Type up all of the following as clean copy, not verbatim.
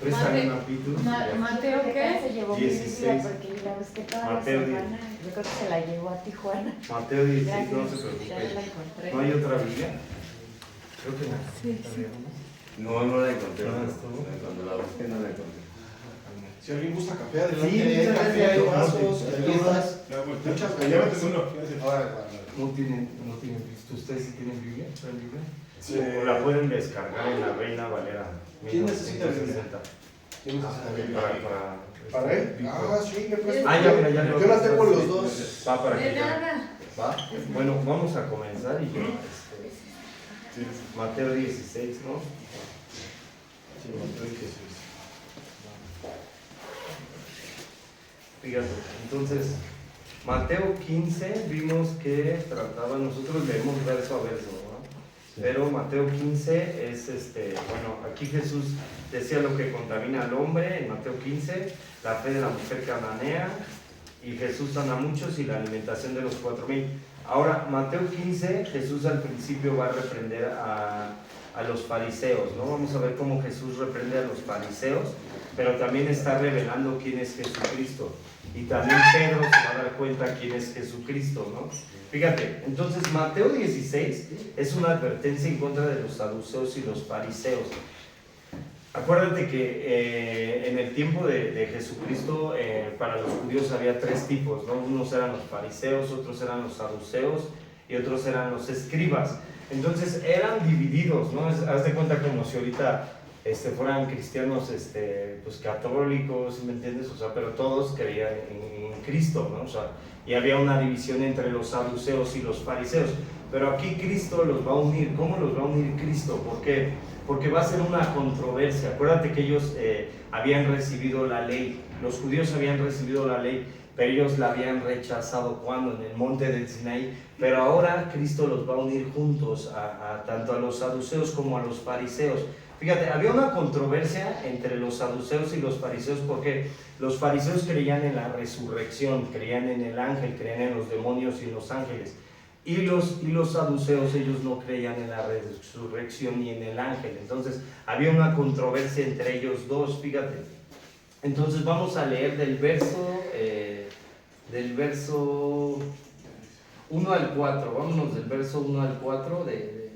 Préstame una pitu. Mateo, ¿qué? Se llevó 16. mi Biblia porque yo la busqué toda Mateo la semana. Yo creo que se la llevó a Tijuana. Mateo 16, no se Gracias, ya la preocupe. encontré. ¿No hay otra Biblia? Creo que no. Sí. No la encontré. ¿No estuvo? Cuando la busqué no la encontré. Si alguien gusta café, adelante. Sí, Hay muchas café, gracias. hay vasos, No, galletas, muchas galletas. No tienen Biblia. ¿Ustedes sí tienen Biblia? ¿Traen Biblia? Sí. O la pueden descargar en la Reina Valera. ¿Quién necesita 1960. ¿Quién necesita Biblia? Para ¿Para él? Ah, sí, me presta. Ah, ya, mira, ya le Yo la tengo los dos. Va para De que ya. nada. ¿Va? Bueno, vamos a comenzar y yo. Mateo 16, ¿no? Sí, Mateo 16. Fíjate, entonces, Mateo 15 vimos que trataba, nosotros leemos verso a verso, ¿no? Pero Mateo 15 es, bueno, aquí Jesús decía lo que contamina al hombre, en Mateo 15, la fe de la mujer cananea, y Jesús sana a muchos y la alimentación de los 4,000. Ahora, Mateo 15, Jesús al principio va a reprender a los fariseos, ¿no? Vamos a ver cómo Jesús reprende a los fariseos, pero también está revelando quién es Jesucristo. Y también Pedro se va a dar cuenta quién es Jesucristo, ¿no? Fíjate, entonces Mateo 16 es una advertencia en contra de los saduceos y los fariseos. Acuérdate que en el tiempo de Jesucristo para los judíos había tres tipos, ¿no? Unos eran los fariseos, otros eran los saduceos y otros eran los escribas. Entonces eran divididos, ¿no? Haz de cuenta como si ahorita fueran cristianos pues católicos, ¿me entiendes? O sea, pero todos creían en Cristo, ¿no? O sea, y había una división entre los saduceos y los fariseos. Pero aquí Cristo los va a unir. ¿Cómo los va a unir Cristo? ¿Por qué? Porque va a ser una controversia. Acuérdate que ellos habían recibido la ley, los judíos habían recibido la ley, pero ellos la habían rechazado cuando en el monte del Sinaí. Pero ahora Cristo los va a unir juntos, tanto a los saduceos como a los fariseos. Fíjate, había una controversia entre los saduceos y los fariseos porque los fariseos creían en la resurrección, creían en el ángel, creían en los demonios y en los ángeles. Y los saduceos, ellos no creían en la resurrección ni en el ángel. Entonces, había una controversia entre ellos dos, fíjate. Entonces, vamos a leer del verso 1 al 4. Vámonos del verso 1 al 4 de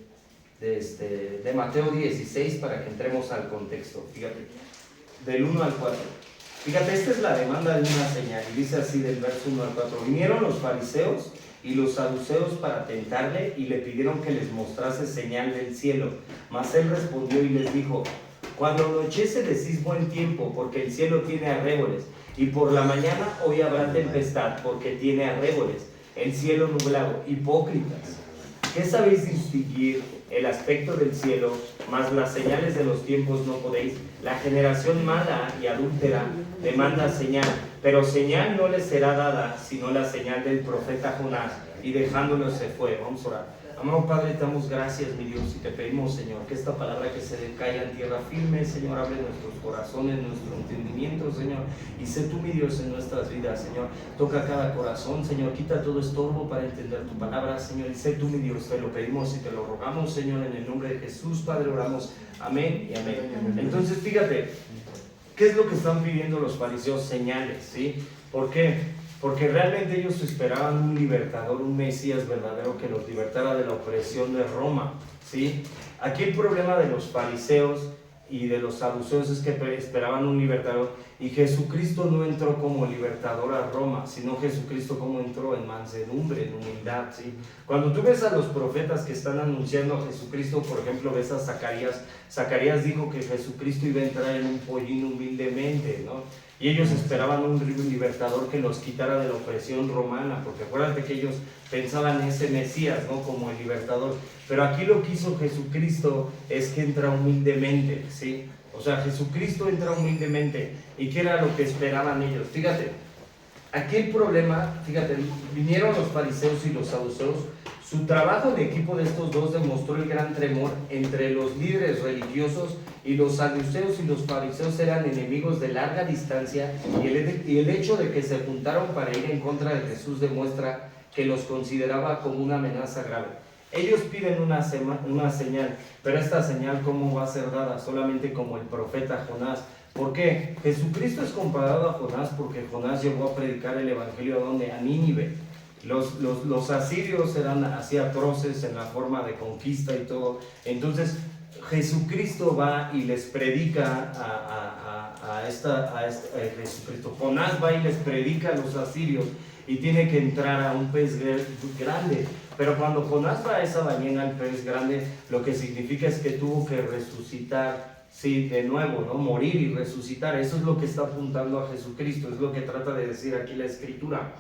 Mateo 16 para que entremos al contexto. Fíjate, del 1 al 4. Fíjate, esta es la demanda de una señal. Y dice así del verso 1 al 4. Vinieron los fariseos y los saduceos para tentarle y le pidieron que les mostrase señal del cielo. Mas él respondió y les dijo: cuando anochece decís buen tiempo, porque el cielo tiene arreboles, y por la mañana hoy habrá tempestad, porque tiene arreboles, el cielo nublado. Hipócritas, ¿qué sabéis distinguir el aspecto del cielo, mas las señales de los tiempos no podéis? La generación mala y adúltera demanda señal, pero señal no les será dada, sino la señal del profeta Jonás. Y dejándolo se fue. Vamos a orar. Amado Padre, te damos gracias, mi Dios, y te pedimos, Señor, que esta palabra que se caiga en tierra firme, Señor, abre nuestros corazones, nuestro entendimiento, Señor, y sé tú, mi Dios, en nuestras vidas, Señor. Toca cada corazón, Señor, quita todo estorbo para entender tu palabra, Señor, y sé tú, mi Dios, te lo pedimos y te lo rogamos, Señor, en el nombre de Jesús, Padre, oramos, amén y amén. Entonces, fíjate, ¿qué es lo que están pidiendo los fariseos? Señales, ¿sí? ¿Por qué? Porque realmente ellos esperaban un libertador, un Mesías verdadero que los libertara de la opresión de Roma, ¿sí? Aquí el problema de los fariseos y de los saduceos es que esperaban un libertador, y Jesucristo no entró como libertador a Roma, sino Jesucristo como entró en mansedumbre, en humildad, ¿sí? Cuando tú ves a los profetas que están anunciando a Jesucristo, por ejemplo, ves a Zacarías dijo que Jesucristo iba a entrar en un pollín humildemente, ¿no? Y ellos esperaban un libertador que los quitara de la opresión romana, porque acuérdate que ellos pensaban en ese Mesías, ¿no? Como el libertador. Pero aquí lo que hizo Jesucristo es que entra humildemente, ¿sí? O sea, Jesucristo entra humildemente. ¿Y qué era lo que esperaban ellos? Fíjate, aquí el problema, fíjate, vinieron los fariseos y los saduceos. Su trabajo de equipo de estos dos demostró el gran temor entre los líderes religiosos, y los saduceos y los fariseos eran enemigos de larga distancia, y el hecho de que se juntaron para ir en contra de Jesús demuestra que los consideraba como una amenaza grave. Ellos piden una señal, pero esta señal ¿cómo va a ser dada? Solamente como el profeta Jonás. ¿Por qué? Jesucristo es comparado a Jonás porque Jonás llegó a predicar el evangelio ¿a dónde? A Nínive. Los asirios eran así atroces en la forma de conquista y todo. Entonces Jesucristo va y les predica a Jesucristo. Jonás va y les predica a los asirios y tiene que entrar a un pez grande. Pero cuando Jonás va a esa ballena, al pez grande, lo que significa es que tuvo que resucitar, sí, de nuevo, ¿no? Morir y resucitar. Eso es lo que está apuntando a Jesucristo, es lo que trata de decir aquí la Escritura.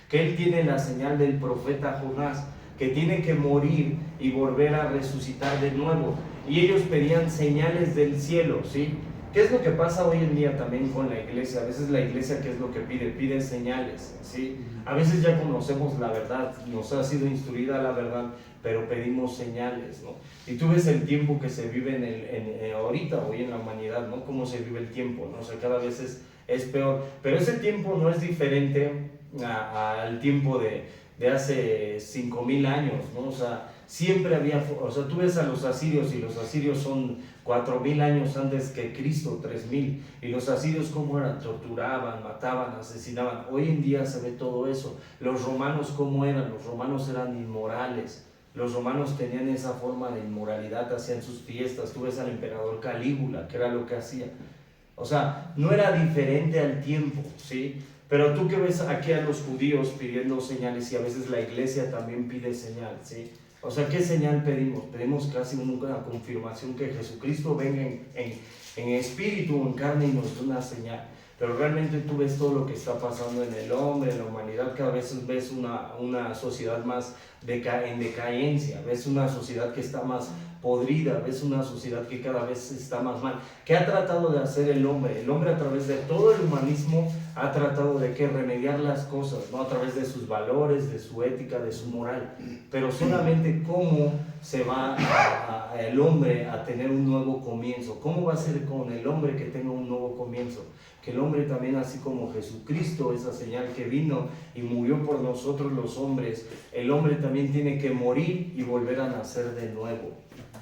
Que él tiene la señal del profeta Jonás, que tiene que morir y volver a resucitar de nuevo. Y ellos pedían señales del cielo, ¿sí? ¿Qué es lo que pasa hoy en día también con la iglesia? A veces la iglesia, ¿qué es lo que pide? Pide señales, ¿sí? A veces ya conocemos la verdad, nos ha sido instruida la verdad, pero pedimos señales, ¿no? Y tú ves el tiempo que se vive ahorita, hoy en la humanidad, ¿no? Cómo se vive el tiempo, ¿no? O sea, cada vez es peor. Pero ese tiempo no es diferente al tiempo de hace 5,000 años, ¿no? O sea, siempre había, o sea, tú ves a los asirios y los asirios son 4,000 años antes que Cristo, 3,000, y los asirios cómo eran, torturaban, mataban, asesinaban. Hoy en día se ve todo eso. Los romanos cómo eran, los romanos eran inmorales. Los romanos tenían esa forma de inmoralidad, hacían sus fiestas. Tú ves al emperador Calígula, que era lo que hacía. O sea, no era diferente al tiempo, ¿sí? Pero tú que ves aquí a los judíos pidiendo señales y a veces la iglesia también pide señal, ¿sí? O sea, ¿qué señal pedimos? Pedimos casi una confirmación que Jesucristo venga en espíritu o en carne y nos dé una señal. Pero realmente tú ves todo lo que está pasando en el hombre, en la humanidad. Cada vez ves una sociedad más en decadencia, ves una sociedad que está más podrida, ves una sociedad que cada vez está más mal. ¿Qué ha tratado de hacer el hombre? El hombre a través de todo el humanismo ha tratado de remediar las cosas, ¿no? A través de sus valores, de su ética, de su moral. Pero solamente cómo se va el hombre a tener un nuevo comienzo. ¿Cómo va a ser con el hombre que tenga un nuevo comienzo? Que el hombre también, así como Jesucristo, esa señal que vino y murió por nosotros los hombres, el hombre también tiene que morir y volver a nacer de nuevo.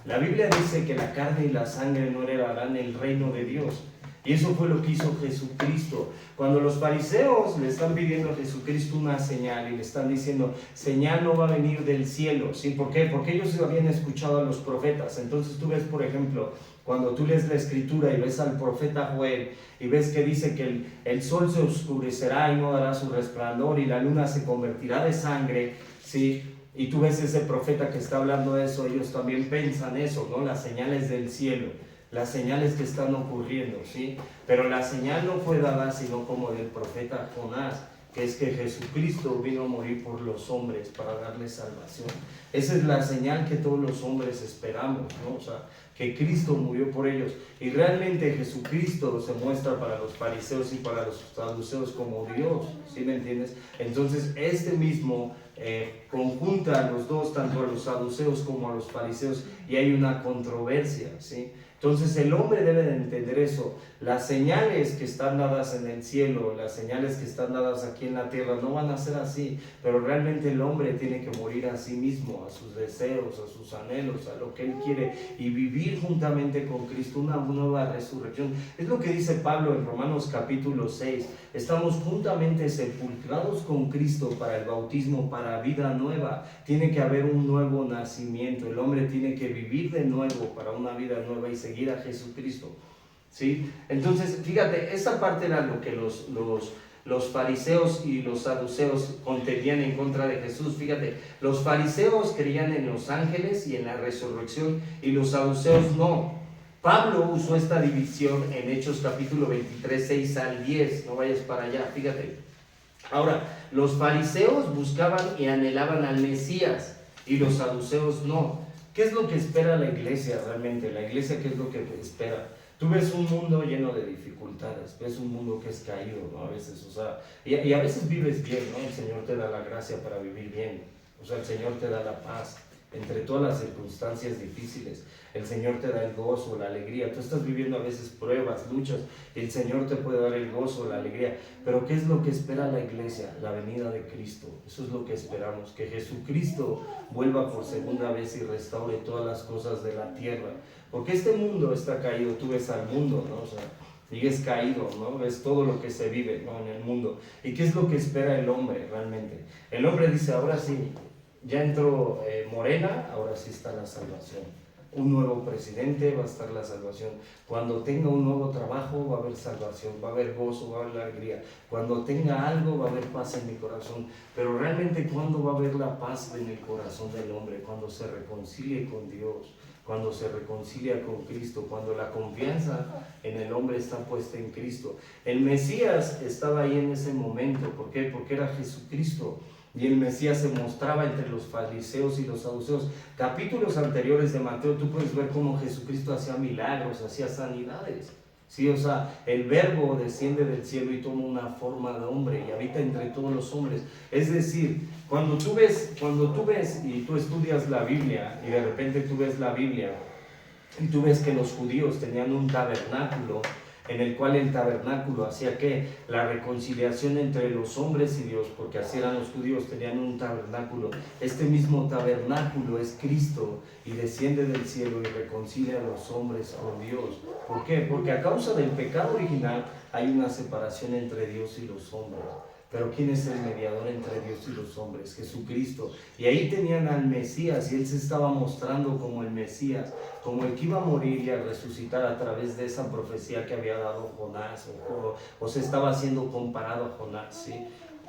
La Biblia dice que la carne y la sangre no heredarán el reino de Dios. Y eso fue lo que hizo Jesucristo. Cuando los fariseos le están pidiendo a Jesucristo una señal y le están diciendo, señal no va a venir del cielo, ¿sí? ¿Por qué? Porque ellos habían escuchado a los profetas. Entonces tú ves, por ejemplo, cuando tú lees la Escritura y ves al profeta Joel y ves que dice que el sol se oscurecerá y no dará su resplandor y la luna se convertirá de sangre, ¿sí? Y tú ves ese profeta que está hablando de eso, ellos también piensan eso, ¿no? Las señales del cielo, las señales que están ocurriendo, ¿sí? Pero la señal no fue dada sino como del profeta Jonás, que es que Jesucristo vino a morir por los hombres para darles salvación. Esa es la señal que todos los hombres esperamos, ¿no? O sea, que Cristo murió por ellos. Y realmente Jesucristo se muestra para los fariseos y para los saduceos como Dios, ¿sí me entiendes? Entonces, este mismo conjunta a los dos, tanto a los saduceos como a los fariseos, y hay una controversia, ¿sí? Entonces el hombre debe de entender eso. Las señales que están dadas en el cielo, las señales que están dadas aquí en la tierra no van a ser así, pero realmente el hombre tiene que morir a sí mismo, a sus deseos, a sus anhelos, a lo que él quiere, y vivir juntamente con Cristo una nueva resurrección. Es lo que dice Pablo en Romanos capítulo 6. Estamos juntamente sepultados con Cristo para el bautismo, para vida nueva. Tiene que haber un nuevo nacimiento. El hombre tiene que vivir de nuevo para una vida nueva y seguir a Jesucristo, ¿sí? Entonces, fíjate, esa parte era lo que los fariseos y los saduceos contendían en contra de Jesús. Fíjate, los fariseos creían en los ángeles y en la resurrección, y los saduceos no. Pablo usó esta división en Hechos capítulo 23, 6 al 10. No vayas para allá, fíjate. Ahora, los fariseos buscaban y anhelaban al Mesías, y los saduceos no. ¿Qué es lo que espera la iglesia realmente? La iglesia, ¿qué es lo que espera? Tú ves un mundo lleno de dificultades, ves un mundo que es caído, ¿no? A veces, o sea, y a veces vives bien, ¿no? El Señor te da la gracia para vivir bien, o sea, el Señor te da la paz entre todas las circunstancias difíciles. el Señor te da el gozo, la alegría. Tú estás viviendo a veces pruebas, luchas, y el Señor te puede dar el gozo, la alegría. Pero ¿qué es lo que espera la iglesia? La venida de Cristo. Eso es lo que esperamos, que Jesucristo vuelva por segunda vez y restaure todas las cosas de la tierra. Porque este mundo está caído, tú ves al mundo, ¿no? O sea, y es caído, ¿no? Ves todo lo que se vive, ¿no? En el mundo. ¿Y qué es lo que espera el hombre realmente? El hombre dice, ahora sí, ya entró Morena, ahora sí está la salvación. Un nuevo presidente, va a estar la salvación. Cuando tenga un nuevo trabajo, va a haber salvación, va a haber gozo, va a haber alegría. Cuando tenga algo, va a haber paz en mi corazón. Pero realmente, ¿cuándo va a haber la paz en el corazón del hombre? Cuando se reconcilie con Dios, cuando se reconcilia con Cristo, cuando la confianza en el hombre está puesta en Cristo. El Mesías estaba ahí en ese momento. ¿Por qué? Porque era Jesucristo. Y el Mesías se mostraba entre los fariseos y los saduceos. Capítulos anteriores de Mateo, tú puedes ver cómo Jesucristo hacía milagros, hacía sanidades. Sí, o sea, el Verbo desciende del cielo y toma una forma de hombre y habita entre todos los hombres. Es decir, cuando tú ves y tú estudias la Biblia y de repente tú ves la Biblia y tú ves que los judíos tenían un tabernáculo, en el cual el tabernáculo hacía que la reconciliación entre los hombres y Dios, porque así eran los judíos, tenían un tabernáculo. Este mismo tabernáculo es Cristo y desciende del cielo y reconcilia a los hombres con Dios. ¿Por qué? Porque a causa del pecado original hay una separación entre Dios y los hombres. Pero ¿quién es el mediador entre Dios y los hombres? Jesucristo. Y ahí tenían al Mesías y Él se estaba mostrando como el Mesías, como el que iba a morir y a resucitar a través de esa profecía que había dado Jonás, o se estaba haciendo comparado a Jonás, ¿sí?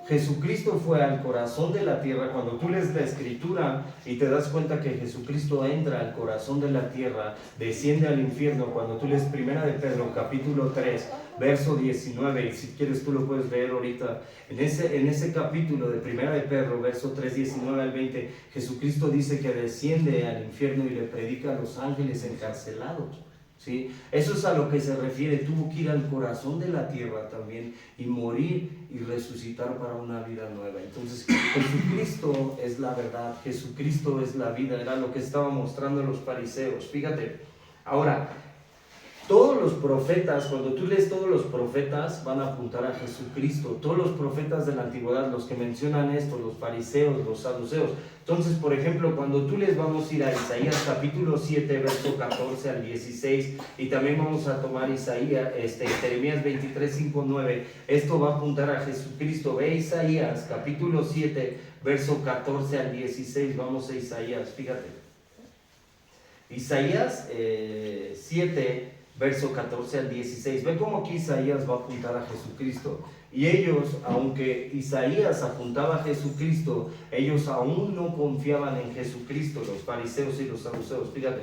Jesucristo fue al corazón de la tierra. Cuando tú lees la escritura y te das cuenta que Jesucristo entra al corazón de la tierra, desciende al infierno. Cuando tú lees 1 de Pedro capítulo 3 verso 19, y si quieres tú lo puedes leer ahorita, en ese capítulo de 1 de Pedro verso 3, 19 al 20, Jesucristo dice que desciende al infierno y le predica a los ángeles encarcelados. ¿Sí? Eso es a lo que se refiere. Tuvo que ir al corazón de la tierra también y morir y resucitar para una vida nueva. Entonces Jesucristo es la verdad, Jesucristo es la vida, era lo que estaban mostrando los fariseos. Fíjate, ahora, todos los profetas, cuando tú lees todos los profetas, van a apuntar a Jesucristo. Todos los profetas de la antigüedad, los que mencionan esto, los fariseos, los saduceos. Entonces, por ejemplo, cuando tú les vamos a ir a Isaías capítulo 7, verso 14 al 16, y también vamos a tomar Jeremías 23, 5, 9, esto va a apuntar a Jesucristo. Ve Isaías capítulo 7, verso 14 al 16, vamos a Isaías, fíjate. Isaías 7, verso 14 al 16. Ve cómo aquí Isaías va a apuntar a Jesucristo. Y ellos, aunque Isaías apuntaba a Jesucristo, ellos aún no confiaban en Jesucristo, los fariseos y los saduceos. Fíjate,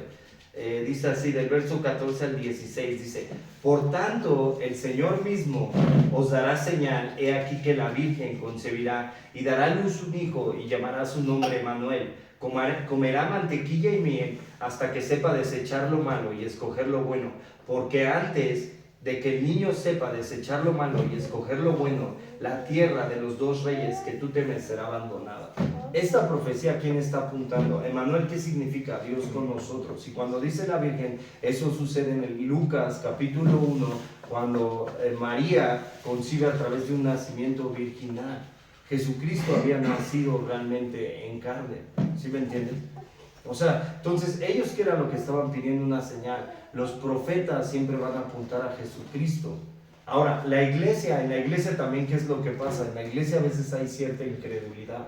dice así, del verso 14 al 16, dice: por tanto, el Señor mismo os dará señal, he aquí que la Virgen concebirá y dará a luz un hijo y llamará su nombre Emmanuel. Comerá mantequilla y miel hasta que sepa desechar lo malo y escoger lo bueno, porque antes de que el niño sepa desechar lo malo y escoger lo bueno, la tierra de los dos reyes que tú temes será abandonada. Esta profecía, ¿a quién está apuntando? Emmanuel, ¿qué significa? Dios con nosotros. Y cuando dice la Virgen, eso sucede en el Lucas capítulo 1, cuando María concibe a través de un nacimiento virginal. Jesucristo había nacido realmente en carne, ¿sí me entienden? O sea, entonces ellos, ¿qué era lo que estaban pidiendo? Una señal. Los profetas siempre van a apuntar a Jesucristo. Ahora, en la iglesia también, ¿qué es lo que pasa? En la iglesia a veces hay cierta incredulidad.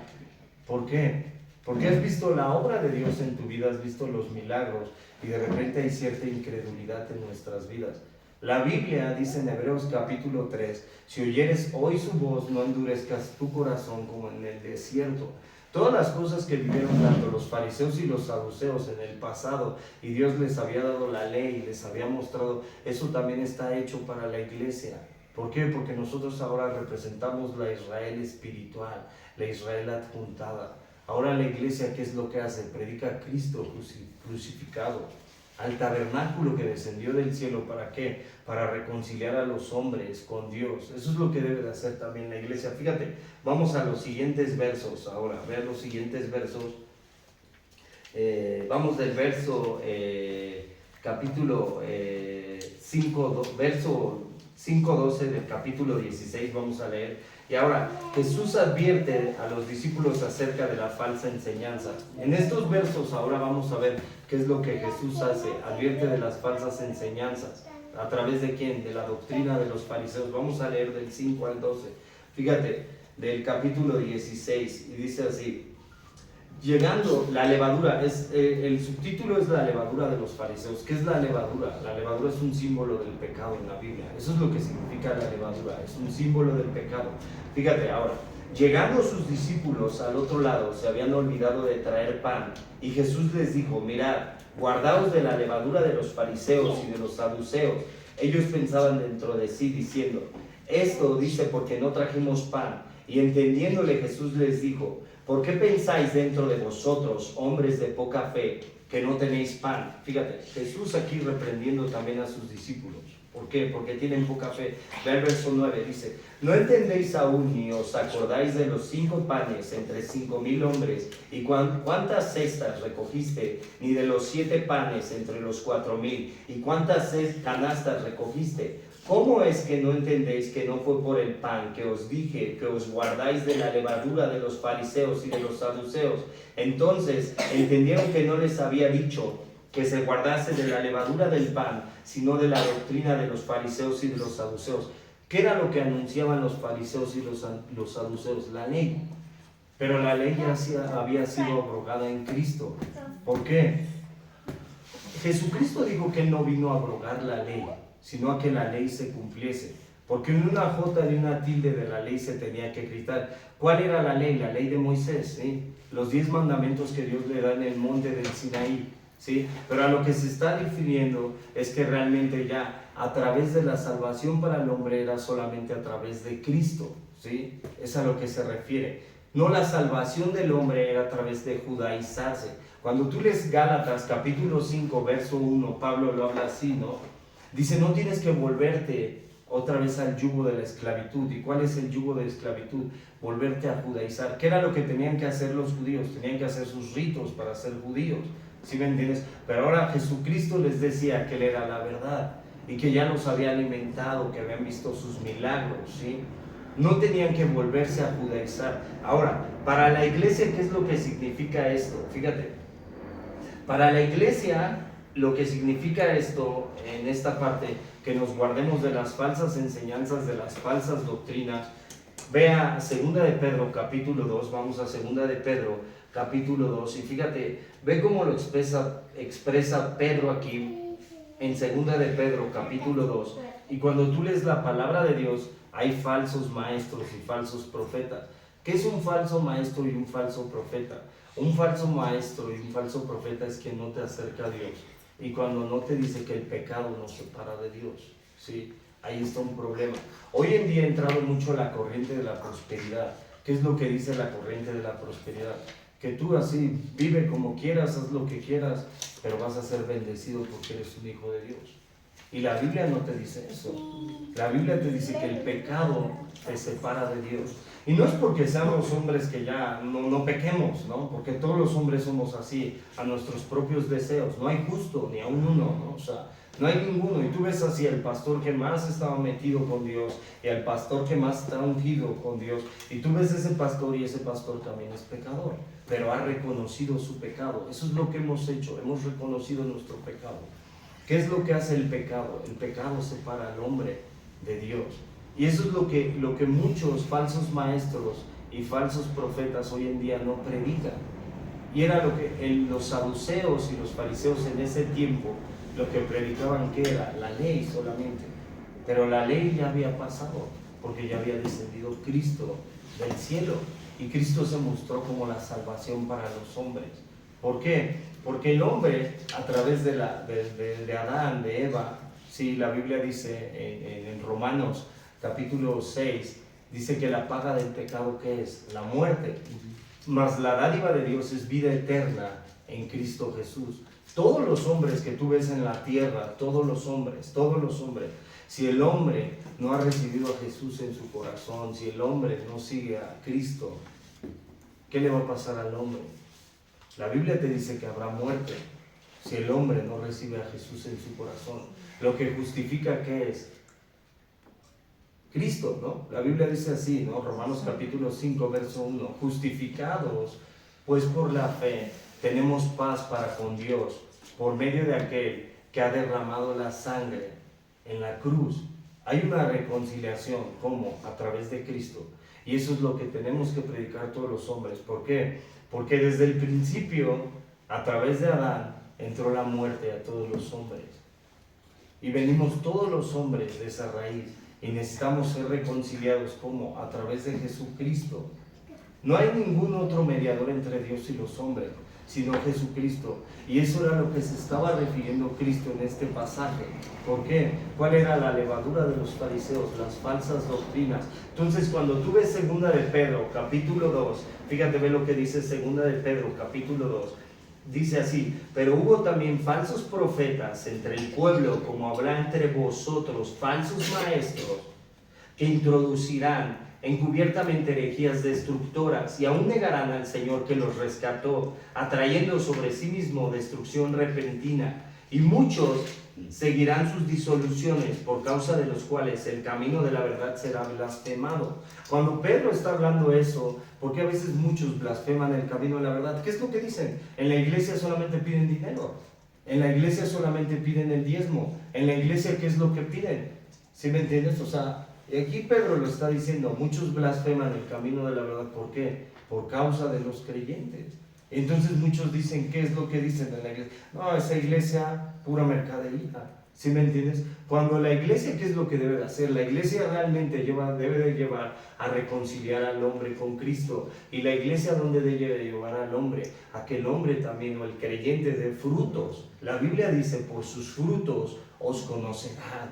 ¿Por qué? Porque has visto la obra de Dios en tu vida, has visto los milagros y de repente hay cierta incredulidad en nuestras vidas. La Biblia dice en Hebreos capítulo 3, si oyeres hoy su voz, no endurezcas tu corazón como en el desierto. Todas las cosas que vivieron tanto los fariseos y los saduceos en el pasado, y Dios les había dado la ley y les había mostrado, eso también está hecho para la iglesia. ¿Por qué? Porque nosotros ahora representamos la Israel espiritual, la Israel adjuntada. Ahora la iglesia, ¿qué es lo que hace? Predica a Cristo crucificado, al tabernáculo que descendió del cielo. ¿Para qué? Para reconciliar a los hombres con Dios. Eso es lo que debe de hacer también la iglesia. Fíjate, vamos a los siguientes versos ahora, ver los siguientes versos. Vamos del verso capítulo 5, verso 5:12 del capítulo 16, vamos a leer. Y ahora, Jesús advierte a los discípulos acerca de la falsa enseñanza. En estos versos ahora vamos a ver qué es lo que Jesús hace. Advierte de las falsas enseñanzas. ¿A través de quién? De la doctrina de los fariseos. Vamos a leer del 5 al 12. Fíjate, del capítulo 16, y dice así: llegando la levadura, el subtítulo es la levadura de los fariseos. ¿Qué es la levadura? La levadura es un símbolo del pecado en la Biblia. Eso es lo que significa la levadura, es un símbolo del pecado. Fíjate ahora, llegando sus discípulos al otro lado, se habían olvidado de traer pan, y Jesús les dijo: mirad, guardaos de la levadura de los fariseos y de los saduceos. Ellos pensaban dentro de sí, diciendo: esto dice porque no trajimos pan. Y entendiéndole, Jesús les dijo: ¿por qué pensáis dentro de vosotros, hombres de poca fe, que no tenéis pan? Fíjate, Jesús aquí reprendiendo también a sus discípulos. ¿Por qué? Porque tienen poca fe. Ve el verso 9, dice: ¿no entendéis aún ni os acordáis de los 5 panes entre 5,000 hombres? ¿Y cuántas cestas recogiste? Ni de los 7 panes entre los 4,000. ¿Y cuántas canastas recogiste? ¿Cómo es que no entendéis que no fue por el pan que os dije que os guardáis de la levadura de los fariseos y de los saduceos? Entonces entendieron que no les había dicho que se guardase de la levadura del pan, sino de la doctrina de los fariseos y de los saduceos. ¿Qué era lo que anunciaban los fariseos y los saduceos? La ley. Pero la ley ya había sido abrogada en Cristo. ¿Por qué? Jesucristo dijo que Él no vino a abrogar la ley, sino a que la ley se cumpliese. Porque en una jota y una tilde de la ley se tenía que quitar. ¿Cuál era la ley? La ley de Moisés, ¿sí? Los 10 mandamientos que Dios le da en el monte del Sinaí, ¿sí? Pero a lo que se está refiriendo es que realmente ya a través de la salvación para el hombre era solamente a través de Cristo, ¿sí? Es a lo que se refiere. No, la salvación del hombre era a través de judaizarse. Cuando tú lees Gálatas capítulo 5 verso 1, Pablo lo habla así, ¿no? Dice: no tienes que volverte otra vez al yugo de la esclavitud. ¿Y cuál es el yugo de la esclavitud? Volverte a judaizar. ¿Qué era lo que tenían que hacer los judíos? Tenían que hacer sus ritos para ser judíos, ¿sí me entiendes? Pero ahora Jesucristo les decía que Él era la verdad y que ya los había alimentado, que habían visto sus milagros, ¿sí? No tenían que volverse a judaizar. Ahora, para la iglesia, ¿qué es lo que significa esto? Fíjate, para la iglesia lo que significa esto en esta parte, que nos guardemos de las falsas enseñanzas, de las falsas doctrinas. Vea 2 de Pedro capítulo 2, vamos a 2 de Pedro capítulo 2, y fíjate, ve cómo lo expresa Pedro aquí en 2 de Pedro capítulo 2. Y cuando tú lees la palabra de Dios, hay falsos maestros y falsos profetas. ¿Qué es un falso maestro y un falso profeta? Un falso maestro y un falso profeta es quien no te acerca a Dios, y cuando no te dice que el pecado nos separa de Dios, ¿sí? Ahí está un problema. Hoy en día ha entrado mucho la corriente de la prosperidad. ¿Qué es lo que dice la corriente de la prosperidad? Que tú así vive como quieras, haz lo que quieras, pero vas a ser bendecido porque eres un hijo de Dios. Y la Biblia no te dice eso. La Biblia te dice que el pecado te separa de Dios. Y no es porque seamos hombres que ya no pequemos, ¿no? Porque todos los hombres somos así, a nuestros propios deseos. No hay justo ni a un uno, ¿no? O sea, no hay ninguno. Y tú ves así el pastor que más estaba metido con Dios y el pastor que más está ungido con Dios. Y tú ves ese pastor y ese pastor también es pecador, pero ha reconocido su pecado. Eso es lo que hemos hecho, hemos reconocido nuestro pecado. ¿Qué es lo que hace el pecado? El pecado separa al hombre de Dios. Y eso es lo que muchos falsos maestros y falsos profetas hoy en día no predican. Y era lo que los saduceos y los fariseos en ese tiempo, lo que predicaban, que era la ley solamente. Pero la ley ya había pasado, porque ya había descendido Cristo del cielo. Y Cristo se mostró como la salvación para los hombres. ¿Por qué? Porque el hombre, a través de Adán, de Eva, sí, la Biblia dice en Romanos capítulo 6, dice que la paga del pecado, ¿qué es? La muerte. Mas la dádiva de Dios es vida eterna en Cristo Jesús. Todos los hombres que tú ves en la tierra, todos los hombres, si el hombre no ha recibido a Jesús en su corazón, si el hombre no sigue a Cristo, ¿qué le va a pasar al hombre? La Biblia te dice que habrá muerte si el hombre no recibe a Jesús en su corazón. Lo que justifica, ¿qué es? Cristo, ¿no? La Biblia dice así, ¿no? Romanos capítulo 5, verso 1. Justificados, pues por la fe, tenemos paz para con Dios, por medio de aquel que ha derramado la sangre en la cruz. Hay una reconciliación, ¿cómo? A través de Cristo. Y eso es lo que tenemos que predicar todos los hombres. ¿Por qué? Porque desde el principio, a través de Adán, entró la muerte a todos los hombres. Y venimos todos los hombres de esa raíz. Y necesitamos ser reconciliados, ¿cómo? A través de Jesucristo. No hay ningún otro mediador entre Dios y los hombres, sino Jesucristo. Y eso era lo que se estaba refiriendo Cristo en este pasaje. ¿Por qué? ¿Cuál era la levadura de los fariseos? Las falsas doctrinas. Entonces, cuando tú ves 2 de Pedro, capítulo 2, fíjate, ve lo que dice 2 de Pedro, capítulo 2. Dice así: pero hubo también falsos profetas entre el pueblo, como habrá entre vosotros falsos maestros, que introducirán encubiertamente herejías destructoras, y aún negarán al Señor que los rescató, atrayendo sobre sí mismo destrucción repentina. Y muchos seguirán sus disoluciones, por causa de los cuales el camino de la verdad será blasfemado. Cuando Pedro está hablando eso, porque a veces muchos blasfeman el camino de la verdad, ¿qué es lo que dicen? En la iglesia solamente piden dinero, en la iglesia solamente piden el diezmo, en la iglesia ¿qué es lo que piden? ¿Sí me entiendes? O sea, aquí Pedro lo está diciendo, muchos blasfeman el camino de la verdad. ¿Por qué? Por causa de los creyentes. Entonces muchos dicen, ¿qué es lo que dicen en la iglesia? No, esa iglesia, pura mercadería. ¿Sí me entiendes? Cuando la iglesia, ¿qué es lo que debe de hacer? La iglesia realmente debe de llevar a reconciliar al hombre con Cristo. Y la iglesia, ¿dónde debe de llevar al hombre? A que el hombre también, o el creyente, dé frutos. La Biblia dice, por sus frutos os conocerán.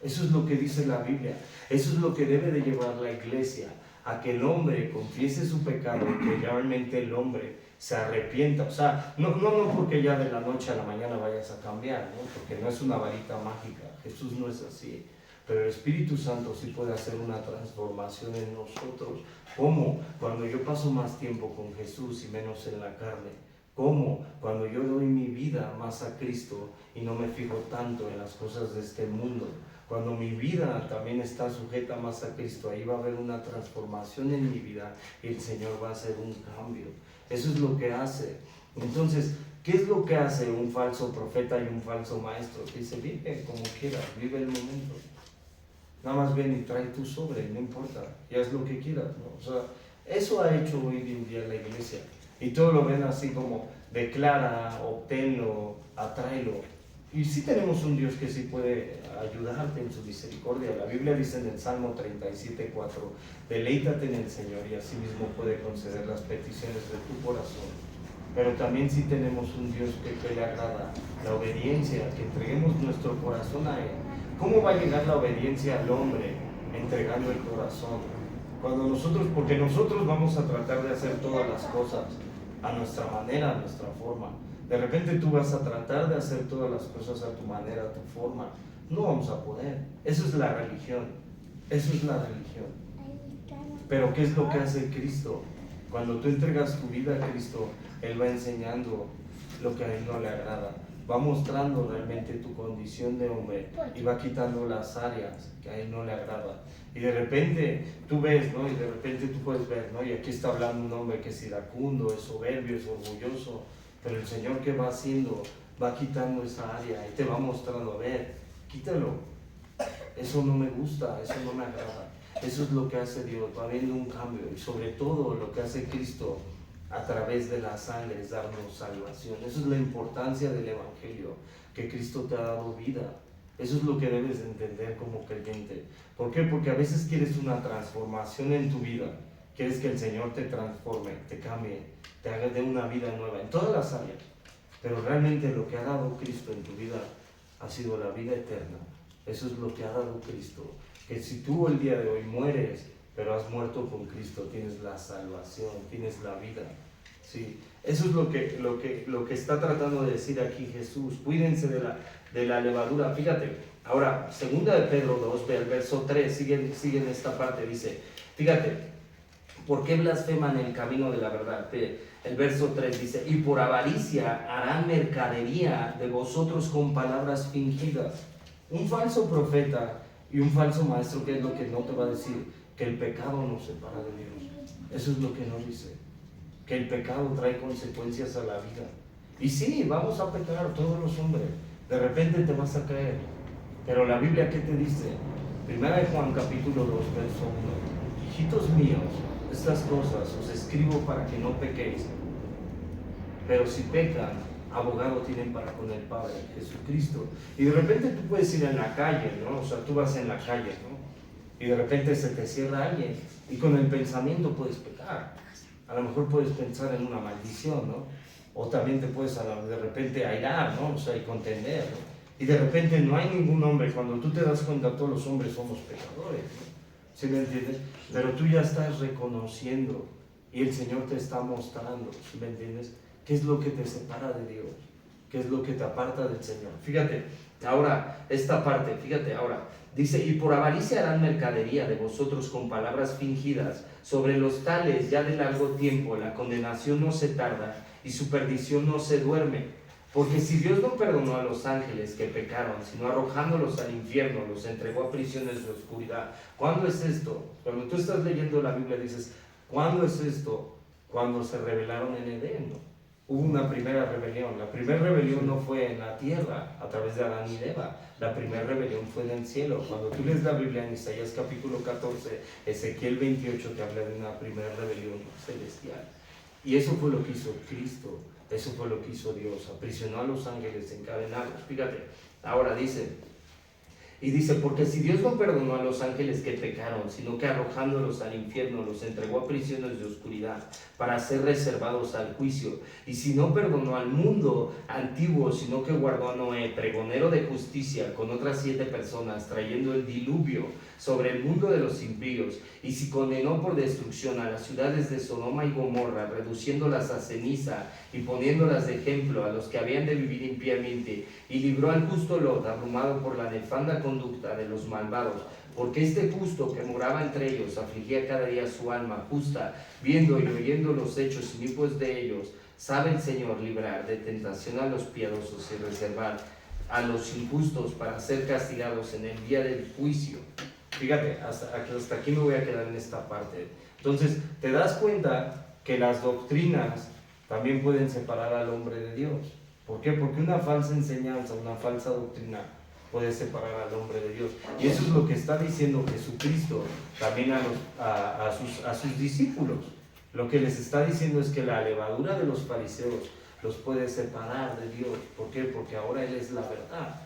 Eso es lo que dice la Biblia. Eso es lo que debe de llevar la iglesia, a que el hombre confiese su pecado, que realmente el hombre se arrepienta. O sea, no porque ya de la noche a la mañana vayas a cambiar, ¿no? Porque no es una varita mágica. Jesús no es así. Pero el Espíritu Santo sí puede hacer una transformación en nosotros. ¿Cómo? Cuando yo paso más tiempo con Jesús y menos en la carne. ¿Cómo? Cuando yo doy mi vida más a Cristo y no me fijo tanto en las cosas de este mundo. Cuando mi vida también está sujeta más a Cristo, ahí va a haber una transformación en mi vida y el Señor va a hacer un cambio. Eso es lo que hace. Entonces, ¿qué es lo que hace un falso profeta y un falso maestro? Que dice, vive como quieras, vive el momento. Nada más ven y trae tu sobre, no importa, y haz lo que quieras, ¿no? O sea, eso ha hecho hoy en día la iglesia. Y todos lo ven así como, declara, obténlo, atráelo. Y sí tenemos un Dios que sí puede ayudarte en su misericordia. La Biblia dice en el Salmo 37:4, deleítate en el Señor y así mismo puede conceder las peticiones de tu corazón. Pero también sí tenemos un Dios que le agrada la obediencia, que entreguemos nuestro corazón a Él. ¿Cómo va a llegar la obediencia al hombre? Entregando el corazón. Porque nosotros vamos a tratar de hacer todas las cosas a nuestra manera, a nuestra forma. De repente tú vas a tratar de hacer todas las cosas a tu manera, a tu forma. No vamos a poder. Eso es la religión. Eso es la religión. Pero ¿qué es lo que hace Cristo? Cuando tú entregas tu vida a Cristo, Él va enseñando lo que a Él no le agrada. Va mostrando realmente tu condición de hombre y va quitando las áreas que a Él no le agrada. Y de repente tú ves, ¿no? Y de repente tú puedes ver, ¿no? Y aquí está hablando un hombre que es iracundo, es soberbio, es orgulloso. Pero el Señor, ¿qué va haciendo? Va quitando esa área y te va mostrando, a ver, quítalo. Eso no me gusta, eso no me agrada. Eso es lo que hace Dios, va habiendo un cambio. Y sobre todo lo que hace Cristo a través de la sangre es darnos salvación. Eso es la importancia del Evangelio, que Cristo te ha dado vida. Eso es lo que debes entender como creyente. ¿Por qué? Porque a veces quieres una transformación en tu vida. Quieres que el Señor te transforme, te cambie, te haga de una vida nueva en todas las áreas. Pero realmente lo que ha dado Cristo en tu vida ha sido la vida eterna. Eso es lo que ha dado Cristo. Que si tú el día de hoy mueres, pero has muerto con Cristo, tienes la salvación, tienes la vida. ¿Sí? Eso es lo que está tratando de decir aquí Jesús. Cuídense de la levadura. Fíjate, ahora, 2 de Pedro 2, ve el verso 3, sigue en esta parte, dice, fíjate, ¿por qué blasfeman el camino de la verdad? El verso 3 dice, y por avaricia harán mercadería de vosotros con palabras fingidas. Un falso profeta y un falso maestro, ¿qué es lo que no te va a decir? Que el pecado nos separa de Dios. Eso es lo que no dice. Que el pecado trae consecuencias a la vida. Y sí, vamos a pecar todos los hombres. De repente te vas a caer. Pero la Biblia, ¿qué te dice? Primera de Juan capítulo 2, verso 1. Hijitos míos, estas cosas os escribo para que no pequéis. Pero si pecan, abogado tienen para con el Padre, Jesucristo. Y de repente tú puedes ir en la calle, ¿no? O sea, tú vas en la calle, ¿no? Y de repente se te cierra alguien. Y con el pensamiento puedes pecar. A lo mejor puedes pensar en una maldición, ¿no? O también te puedes de repente airar, ¿no? O sea, y contender, ¿no? Y de repente no hay ningún hombre. Cuando tú te das cuenta, todos los hombres somos pecadores, ¿no? ¿Sí me entiendes? Pero tú ya estás reconociendo y el Señor te está mostrando, ¿sí me entiendes? ¿Qué es lo que te separa de Dios? ¿Qué es lo que te aparta del Señor? Fíjate, ahora, esta parte, fíjate ahora. Dice, y por avaricia harán mercadería de vosotros con palabras fingidas. Sobre los tales ya de largo tiempo la condenación no se tarda y su perdición no se duerme. Porque si Dios no perdonó a los ángeles que pecaron, sino arrojándolos al infierno, los entregó a prisiones de oscuridad. ¿Cuándo es esto? Cuando tú estás leyendo la Biblia dices, ¿cuándo es esto? Cuando se rebelaron en Edén, ¿no? Hubo una primera rebelión. La primera rebelión no fue en la tierra, a través de Adán y Eva. La primera rebelión fue en el cielo. Cuando tú lees la Biblia en Isaías capítulo 14, Ezequiel 28 te habla de una primera rebelión celestial. Y eso fue lo que hizo Cristo. Eso fue lo que hizo Dios, aprisionó a los ángeles encadenados. Fíjate, ahora dice, porque si Dios no perdonó a los ángeles que pecaron, sino que arrojándolos al infierno los entregó a prisiones de oscuridad para ser reservados al juicio, y si no perdonó al mundo antiguo, sino que guardó a Noé, pregonero de justicia, con otras 7 personas, trayendo el diluvio sobre el mundo de los impíos, y si condenó por destrucción a las ciudades de Sodoma y Gomorra, reduciéndolas a ceniza y poniéndolas de ejemplo a los que habían de vivir impíamente, y libró al justo Lot, abrumado por la nefanda conducta de los malvados, porque este justo que moraba entre ellos afligía cada día su alma justa, viendo y oyendo los hechos inicuos de ellos. Sabe el Señor librar de tentación a los piadosos y reservar a los injustos para ser castigados en el día del juicio. Fíjate, hasta aquí me voy a quedar en esta parte. Entonces, te das cuenta que las doctrinas también pueden separar al hombre de Dios. ¿Por qué? Porque una falsa enseñanza, una falsa doctrina puede separar al hombre de Dios. Y eso es lo que está diciendo Jesucristo también a sus discípulos. Lo que les está diciendo es que la levadura de los fariseos los puede separar de Dios. ¿Por qué? Porque ahora Él es la verdad.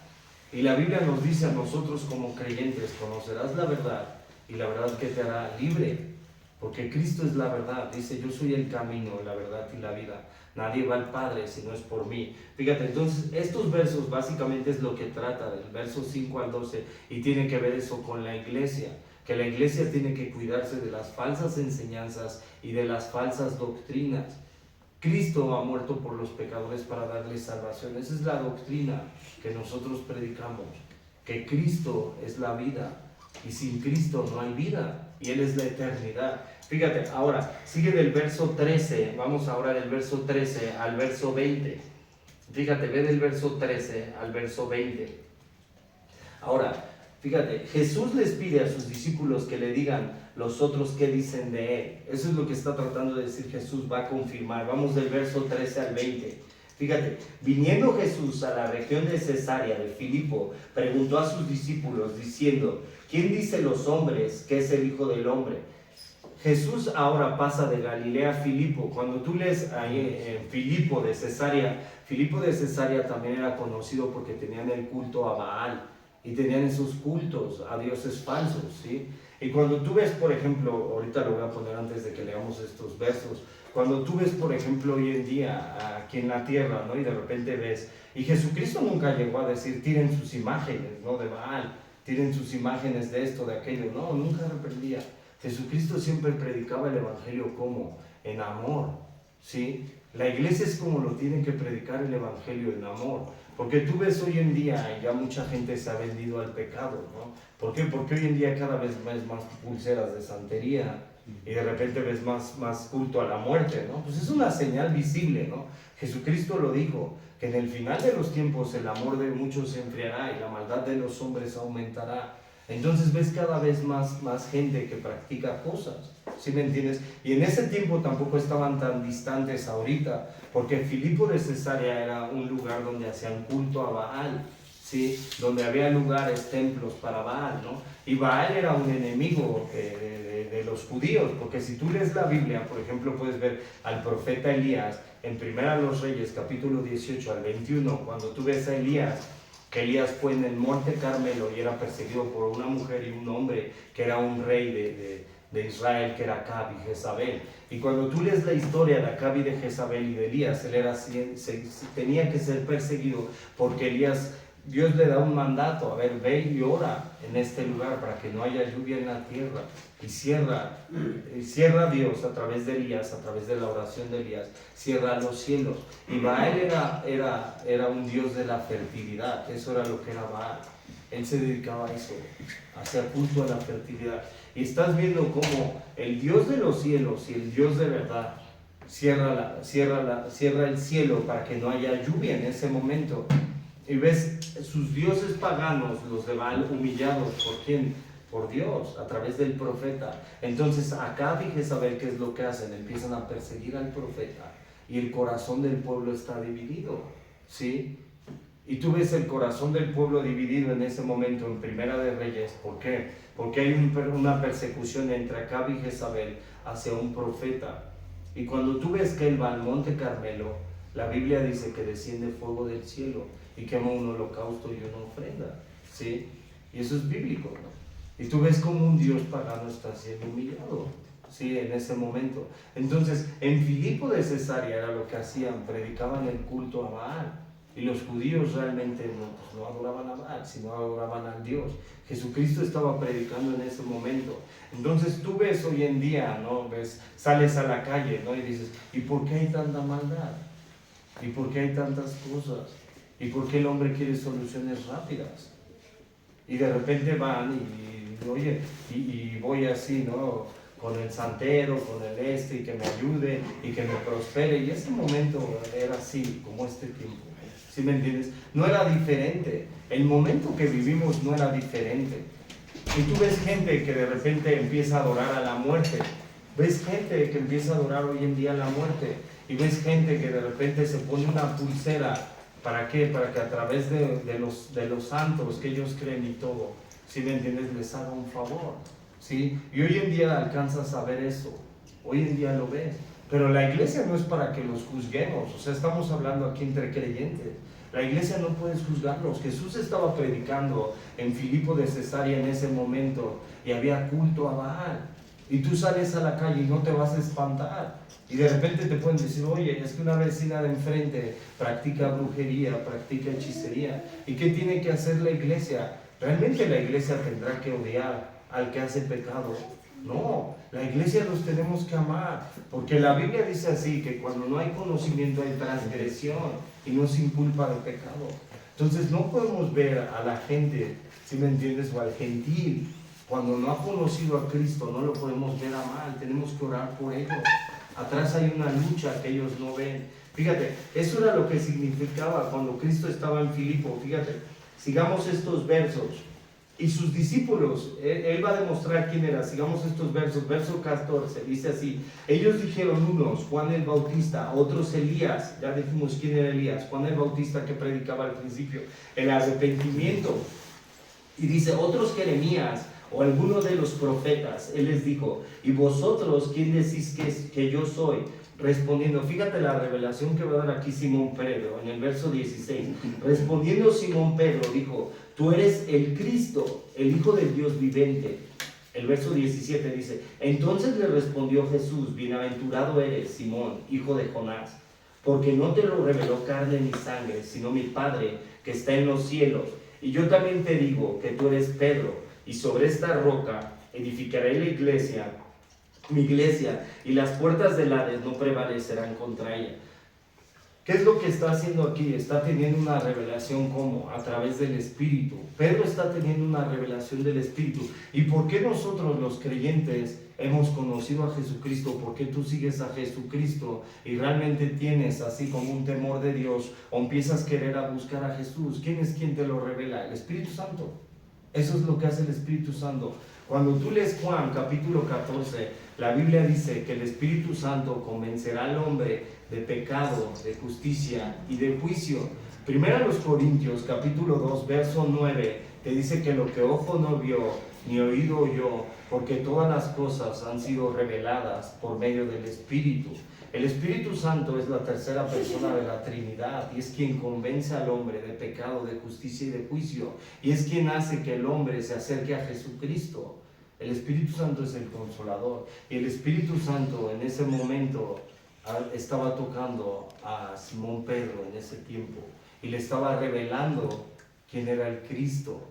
Y la Biblia nos dice a nosotros como creyentes, conocerás la verdad y la verdad que te hará libre. Porque Cristo es la verdad. Dice, yo soy el camino, la verdad y la vida. Nadie va al Padre si no es por mí. Fíjate, entonces estos versos básicamente es lo que trata del verso 5 al 12 y tiene que ver eso con la iglesia. Que la iglesia tiene que cuidarse de las falsas enseñanzas y de las falsas doctrinas. Cristo ha muerto por los pecadores para darles salvación. Esa es la doctrina que nosotros predicamos. Que Cristo es la vida y sin Cristo no hay vida y Él es la eternidad. Fíjate, ahora sigue del verso 13, vamos ahora del verso 13 al verso 20. Fíjate, ve del verso 13 al verso 20. Ahora, fíjate, Jesús les pide a sus discípulos que le digan los otros qué dicen de Él. Eso es lo que está tratando de decir Jesús, va a confirmar. Vamos del verso 13 al 20. Fíjate, viniendo Jesús a la región de Cesarea de Filipo, preguntó a sus discípulos diciendo, ¿quién dice los hombres que es el Hijo del Hombre? Jesús ahora pasa de Galilea a Filipo. Cuando tú lees ahí Filipo de Cesarea también era conocido porque tenían el culto a Baal y tenían esos cultos a dioses falsos, ¿sí? Y cuando tú ves, por ejemplo, ahorita lo voy a poner antes de que leamos estos versos, cuando tú ves, por ejemplo, hoy en día aquí en la tierra, ¿no? Y de repente ves, y Jesucristo nunca llegó a decir, tiren sus imágenes, ¿no? De Baal, tiren sus imágenes de esto, de aquello, no, nunca reprendía. Jesucristo siempre predicaba el evangelio como en amor, ¿sí? La iglesia es como lo tiene que predicar el evangelio en amor. Porque tú ves hoy en día, ya mucha gente se ha vendido al pecado, ¿no? ¿Por qué? Porque hoy en día cada vez ves más pulseras de santería y de repente ves más culto a la muerte, ¿no? Pues es una señal visible, ¿no? Jesucristo lo dijo, que en el final de los tiempos el amor de muchos se enfriará y la maldad de los hombres aumentará. Entonces ves cada vez más gente que practica cosas, ¿sí me entiendes? Y en ese tiempo tampoco estaban tan distantes ahorita, porque Filipo de Cesarea era un lugar donde hacían culto a Baal, ¿sí? Donde había lugares, templos para Baal, ¿no? Y Baal era un enemigo de los judíos, porque si tú lees la Biblia, por ejemplo, puedes ver al profeta Elías en Primera los Reyes, capítulo 18 al 21, cuando tú ves a Elías, que Elías fue en el monte Carmelo y era perseguido por una mujer y un hombre que era un rey de Israel, que era Acab y Jezabel. Y cuando tú lees la historia de Acab y de Jezabel y de Elías, él tenía que ser perseguido porque Dios le da un mandato, a ver, ve y ora en este lugar para que no haya lluvia en la tierra. Y cierra Dios a través de Elías, a través de la oración de Elías, cierra los cielos. Y Baal era un dios de la fertilidad, eso era lo que era Baal. Él se dedicaba a eso, hacía culto a la fertilidad. Y estás viendo cómo el Dios de los cielos y el Dios de verdad cierra el cielo para que no haya lluvia en ese momento. Y ves sus dioses paganos, los de Baal, humillados. ¿Por quién? Por Dios, a través del profeta. Entonces Acab y Jezabel, ¿qué es lo que hacen? Empiezan a perseguir al profeta y el corazón del pueblo está dividido, ¿sí? Y tú ves el corazón del pueblo dividido en ese momento en Primera de Reyes. ¿Por qué? Porque hay una persecución entre Acab y Jezabel hacia un profeta. Y cuando tú ves que él va al monte Carmelo, la Biblia dice que desciende fuego del cielo y quema un holocausto y una ofrenda, ¿sí? Y eso es bíblico, ¿no? Y tú ves como un Dios pagano está siendo humillado, ¿sí? En ese momento. Entonces, en Filipo de Cesarea era lo que hacían, predicaban el culto a Baal. Y los judíos realmente no adoraban a Baal, sino adoraban al Dios. Jesucristo estaba predicando en ese momento. Entonces tú ves hoy en día, ¿no? Sales a la calle, ¿no? Y dices, ¿y por qué hay tanta maldad? ¿Y por qué hay tantas cosas? ¿Y por qué el hombre quiere soluciones rápidas? Y de repente van y voy así, ¿no? Con el santero, con el y que me ayude y que me prospere. Y ese momento era así, como este tiempo. ¿Sí me entiendes? No era diferente. El momento que vivimos no era diferente. Y tú ves gente que de repente empieza a adorar a la muerte. Ves gente que empieza a adorar hoy en día a la muerte. Y ves gente que de repente se pone una pulsera. ¿Para qué? Para que a través de los santos que ellos creen y todo, ¿sí me entiendes? Les haga un favor, ¿sí? Y hoy en día alcanzas a ver eso. Hoy en día lo ves. Pero la iglesia no es para que los juzguemos. O sea, estamos hablando aquí entre creyentes. La iglesia no puedes juzgarlos. Jesús estaba predicando en Filipo de Cesarea en ese momento y había culto a Baal. Y tú sales a la calle y no te vas a espantar. Y de repente te pueden decir, oye, es que una vecina de enfrente practica brujería, practica hechicería. ¿Y qué tiene que hacer la iglesia? ¿Realmente la iglesia tendrá que odiar al que hace pecado? No, la iglesia los tenemos que amar. Porque la Biblia dice así, que cuando no hay conocimiento hay transgresión y no sin culpa de pecado. Entonces no podemos ver a la gente, si me entiendes, o al gentil, cuando no ha conocido a Cristo, no lo podemos ver a mal, tenemos que orar por ellos. Atrás hay una lucha que ellos no ven. Fíjate, eso era lo que significaba cuando Cristo estaba en Filipo. Fíjate, sigamos estos versos. Y sus discípulos, él va a demostrar quién era. Sigamos estos versos. Verso 14, dice así. Ellos dijeron unos, Juan el Bautista, otros Elías. Ya dijimos quién era Elías. Juan el Bautista que predicaba al principio el arrepentimiento. Y dice, otros Jeremías o alguno de los profetas. Él les dijo, ¿y vosotros quién decís que yo soy? Respondiendo, fíjate la revelación que va a dar aquí Simón Pedro en el verso 16. Respondiendo Simón Pedro dijo, tú eres el Cristo, el Hijo del Dios vivente. El verso 17 dice, entonces le respondió Jesús, bienaventurado eres Simón, hijo de Jonás, porque no te lo reveló carne ni sangre, sino mi Padre que está en los cielos. Y yo también te digo que tú eres Pedro, y sobre esta roca edificaré la iglesia, mi iglesia, y las puertas del Hades no prevalecerán contra ella. ¿Qué es lo que está haciendo aquí? Está teniendo una revelación, ¿cómo? A través del Espíritu. Pedro está teniendo una revelación del Espíritu. ¿Y por qué nosotros los creyentes hemos conocido a Jesucristo? ¿Por qué tú sigues a Jesucristo y realmente tienes así como un temor de Dios o empiezas a querer a buscar a Jesús? ¿Quién es quien te lo revela? El Espíritu Santo. Eso es lo que hace el Espíritu Santo. Cuando tú lees Juan capítulo 14, la Biblia dice que el Espíritu Santo convencerá al hombre de pecado, de justicia y de juicio. Primero los Corintios capítulo 2 verso 9 te dice que lo que ojo no vio ni oído oyó, porque todas las cosas han sido reveladas por medio del Espíritu. El Espíritu Santo es la tercera persona de la Trinidad y es quien convence al hombre de pecado, de justicia y de juicio, y es quien hace que el hombre se acerque a Jesucristo. El Espíritu Santo es el consolador, y el Espíritu Santo en ese momento estaba tocando a Simón Pedro en ese tiempo y le estaba revelando quién era el Cristo.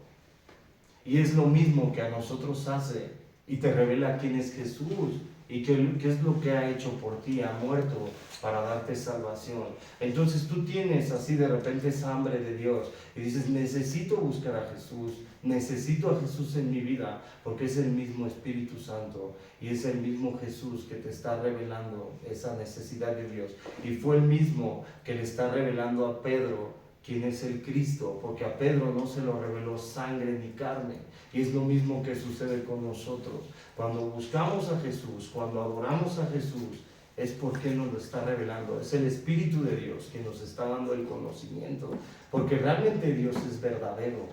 Y es lo mismo que a nosotros hace y te revela quién es Jesús y qué es lo que ha hecho por ti, ha muerto para darte salvación. Entonces tú tienes así de repente esa hambre de Dios y dices, necesito buscar a Jesús, necesito a Jesús en mi vida, porque es el mismo Espíritu Santo y es el mismo Jesús que te está revelando esa necesidad de Dios. Y fue el mismo que le está revelando a Pedro quién es el Cristo, porque a Pedro no se lo reveló sangre ni carne. Y es lo mismo que sucede con nosotros. Cuando buscamos a Jesús, cuando adoramos a Jesús, es porque nos lo está revelando. Es el Espíritu de Dios que nos está dando el conocimiento, porque realmente Dios es verdadero.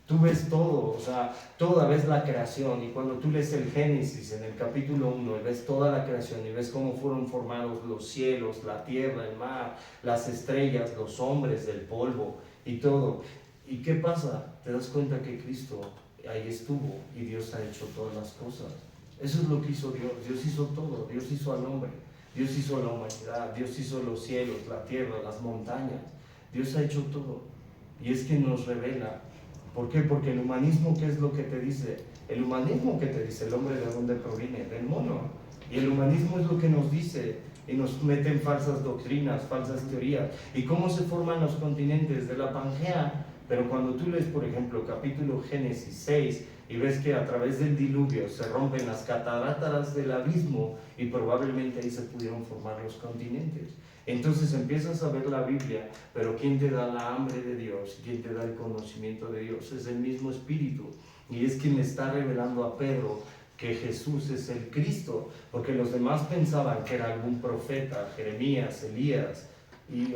Tú ves todo, o sea, toda ves la creación, y cuando tú lees el Génesis en el capítulo 1, y ves toda la creación y ves cómo fueron formados los cielos, la tierra, el mar, las estrellas, los hombres del polvo y todo. ¿Y qué pasa? Te das cuenta que Cristo ahí estuvo y Dios ha hecho todas las cosas. Eso es lo que hizo Dios. Dios hizo todo. Dios hizo al hombre, Dios hizo a la humanidad, Dios hizo los cielos, la tierra, las montañas. Dios ha hecho todo y es quien nos revela. ¿Por qué? Porque el humanismo, ¿qué es lo que te dice? El humanismo que te dice, el hombre de dónde proviene, del mono. Y el humanismo es lo que nos dice y nos mete en falsas doctrinas, falsas teorías. ¿Y cómo se forman los continentes? De la Pangea. Pero cuando tú lees, por ejemplo, capítulo Génesis 6 y ves que a través del diluvio se rompen las cataratas del abismo y probablemente ahí se pudieron formar los continentes. Entonces empiezas a ver la Biblia, pero ¿quién te da la hambre de Dios? ¿Quién te da el conocimiento de Dios? Es el mismo Espíritu. Y es quien le está revelando a Pedro que Jesús es el Cristo, porque los demás pensaban que era algún profeta, Jeremías, Elías,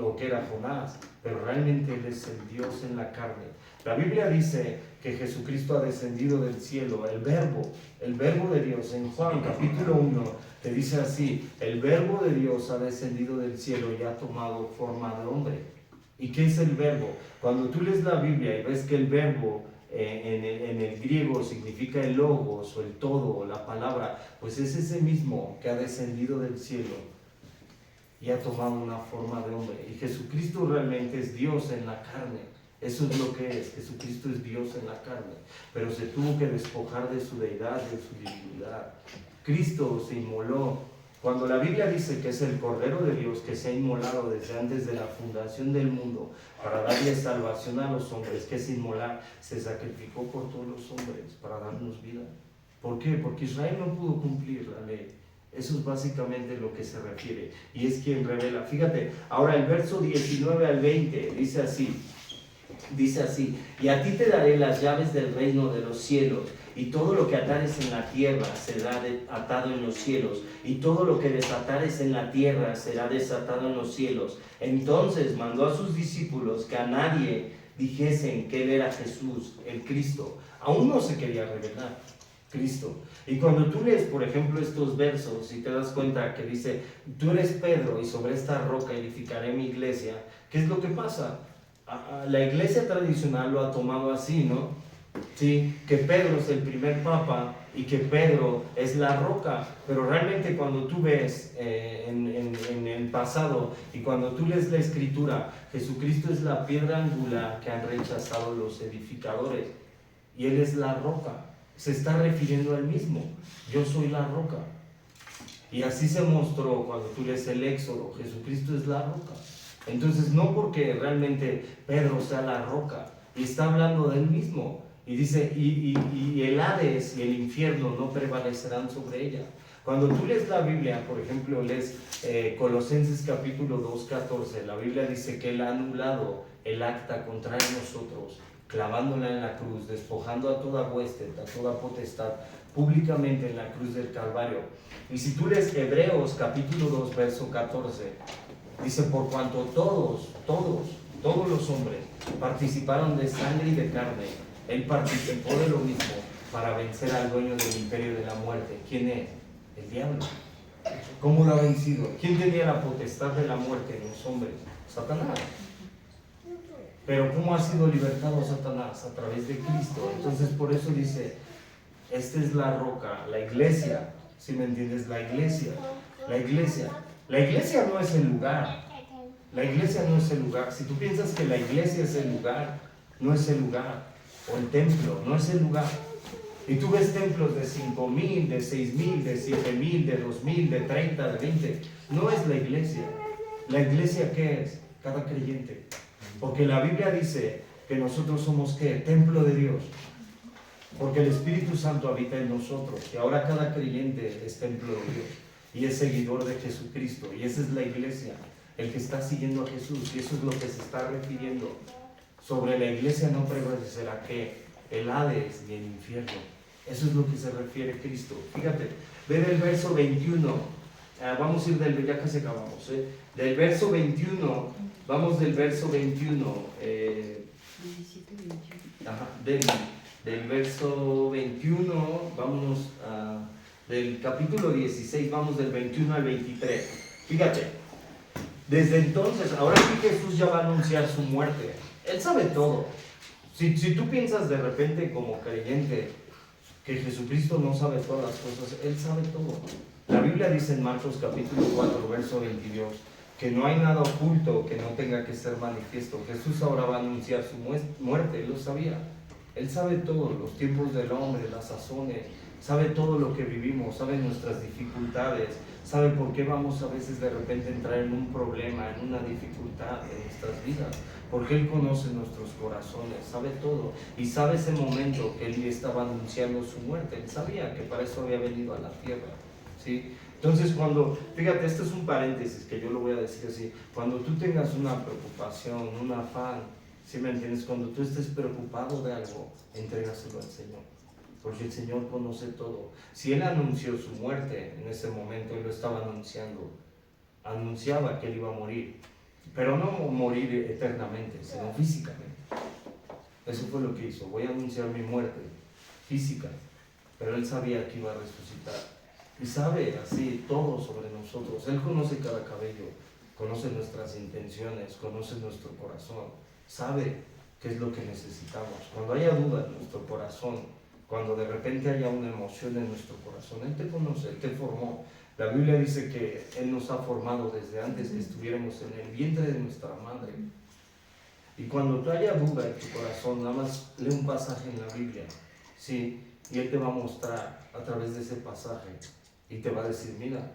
o que era Jonás, pero realmente Él es el Dios en la carne. La Biblia dice que Jesucristo ha descendido del cielo, el verbo de Dios. En Juan capítulo 1 te dice así, el verbo de Dios ha descendido del cielo y ha tomado forma de hombre. ¿Y qué es el verbo? Cuando tú lees la Biblia y ves que el verbo en el griego significa el logos o el todo o la palabra, pues es ese mismo que ha descendido del cielo y ha tomado una forma de hombre. Y Jesucristo realmente es Dios en la carne. Eso es lo que es. Jesucristo es Dios en la carne. Pero se tuvo que despojar de su deidad, de su divinidad. Cristo se inmoló. Cuando la Biblia dice que es el Cordero de Dios que se ha inmolado desde antes de la fundación del mundo para darle salvación a los hombres, que es inmolar, se sacrificó por todos los hombres para darnos vida. ¿Por qué? Porque Israel no pudo cumplir la ley. Eso es básicamente lo que se refiere. Y es quien revela. Fíjate, ahora el verso 19 al 20 dice así, y a ti te daré las llaves del reino de los cielos, y todo lo que atares en la tierra será atado en los cielos, y todo lo que desatares en la tierra será desatado en los cielos. Entonces mandó a sus discípulos que a nadie dijesen que Él era Jesús, el Cristo. Aún no se quería revelar Cristo. Y cuando tú lees, por ejemplo, estos versos y te das cuenta que dice, tú eres Pedro y sobre esta roca edificaré mi iglesia, ¿qué es lo que pasa? La iglesia tradicional lo ha tomado así, ¿no? Sí, que Pedro es el primer papa y que Pedro es la roca, pero realmente cuando tú ves en el pasado y cuando tú lees la escritura, Jesucristo es la piedra angular que han rechazado los edificadores y Él es la roca. Se está refiriendo al mismo, yo soy la roca. Y así se mostró cuando tú lees el Éxodo, Jesucristo es la roca. Entonces, no porque realmente Pedro sea la roca, y está hablando de él mismo, y dice, y el Hades y el infierno no prevalecerán sobre ella. Cuando tú lees la Biblia, por ejemplo, lees Colosenses capítulo 2, 14, la Biblia dice que Él ha anulado el acta contra nosotros, clavándola en la cruz, despojando a toda hueste, a toda potestad, públicamente en la cruz del Calvario. Y si tú lees Hebreos capítulo 2, verso 14, dice, por cuanto todos los hombres participaron de sangre y de carne, Él participó de lo mismo para vencer al dueño del imperio de la muerte. ¿Quién es? El diablo. ¿Cómo lo ha vencido? ¿Quién tenía la potestad de la muerte en los hombres? Satanás. Pero ¿cómo ha sido libertado Satanás? A través de Cristo. Entonces por eso dice, esta es la roca, la iglesia. ¿Sí me entiendes? La iglesia. La iglesia. La iglesia no es el lugar. La iglesia no es el lugar. Si tú piensas que la iglesia es el lugar, no es el lugar. O el templo, no es el lugar. Y tú ves templos de 5,000, de 6,000, de 7,000, de 2,000, de 30, de 20. No es la iglesia. ¿La iglesia qué es? Cada creyente. Porque la Biblia dice que nosotros somos ¿qué? Templo de Dios. Porque el Espíritu Santo habita en nosotros. Y ahora cada creyente es templo de Dios. Y es seguidor de Jesucristo. Y esa es la iglesia. El que está siguiendo a Jesús. Y eso es lo que se está refiriendo. Sobre la iglesia no prevalecerá ¿qué? El Hades y el infierno. Eso es lo que se refiere Cristo. Fíjate, ve del verso 21. Vamos a ir del, ya casi acabamos. Del verso 21, vamos del verso 21. Del verso 21, vámonos del capítulo 16, vamos del 21 al 23. Fíjate, desde entonces, ahora sí Jesús ya va a anunciar su muerte. Él sabe todo. Si tú piensas de repente como creyente que Jesucristo no sabe todas las cosas, Él sabe todo. La Biblia dice en Marcos capítulo 4, verso 22, que no hay nada oculto que no tenga que ser manifiesto. Jesús ahora va a anunciar su muerte, Él lo sabía. Él sabe todo, los tiempos del hombre, las sazones, sabe todo lo que vivimos, sabe nuestras dificultades, sabe por qué vamos a veces de repente a entrar en un problema, en una dificultad en nuestras vidas, porque Él conoce nuestros corazones, sabe todo, y sabe ese momento que Él estaba anunciando su muerte. Él sabía que para eso había venido a la tierra, ¿sí? Entonces cuando, fíjate, esto es un paréntesis que yo lo voy a decir así, cuando tú tengas una preocupación, un afán, ¿sí me entiendes? Cuando tú estés preocupado de algo, entrégaselo al Señor, porque el Señor conoce todo. Si Él anunció su muerte en ese momento, Él lo estaba anunciando, anunciaba que Él iba a morir, pero no morir eternamente, sino físicamente. Eso fue lo que hizo. Voy a anunciar mi muerte física, pero Él sabía que iba a resucitar. Y sabe así todo sobre nosotros. Él conoce cada cabello, conoce nuestras intenciones, conoce nuestro corazón, sabe qué es lo que necesitamos. Cuando haya duda en nuestro corazón, cuando de repente haya una emoción en nuestro corazón, Él te conoce, Él te formó. La Biblia dice que Él nos ha formado desde antes que estuviéramos en el vientre de nuestra madre. Y cuando tú haya duda en tu corazón, nada más lee un pasaje en la Biblia, ¿sí? Y Él te va a mostrar a través de ese pasaje y te va a decir, mira,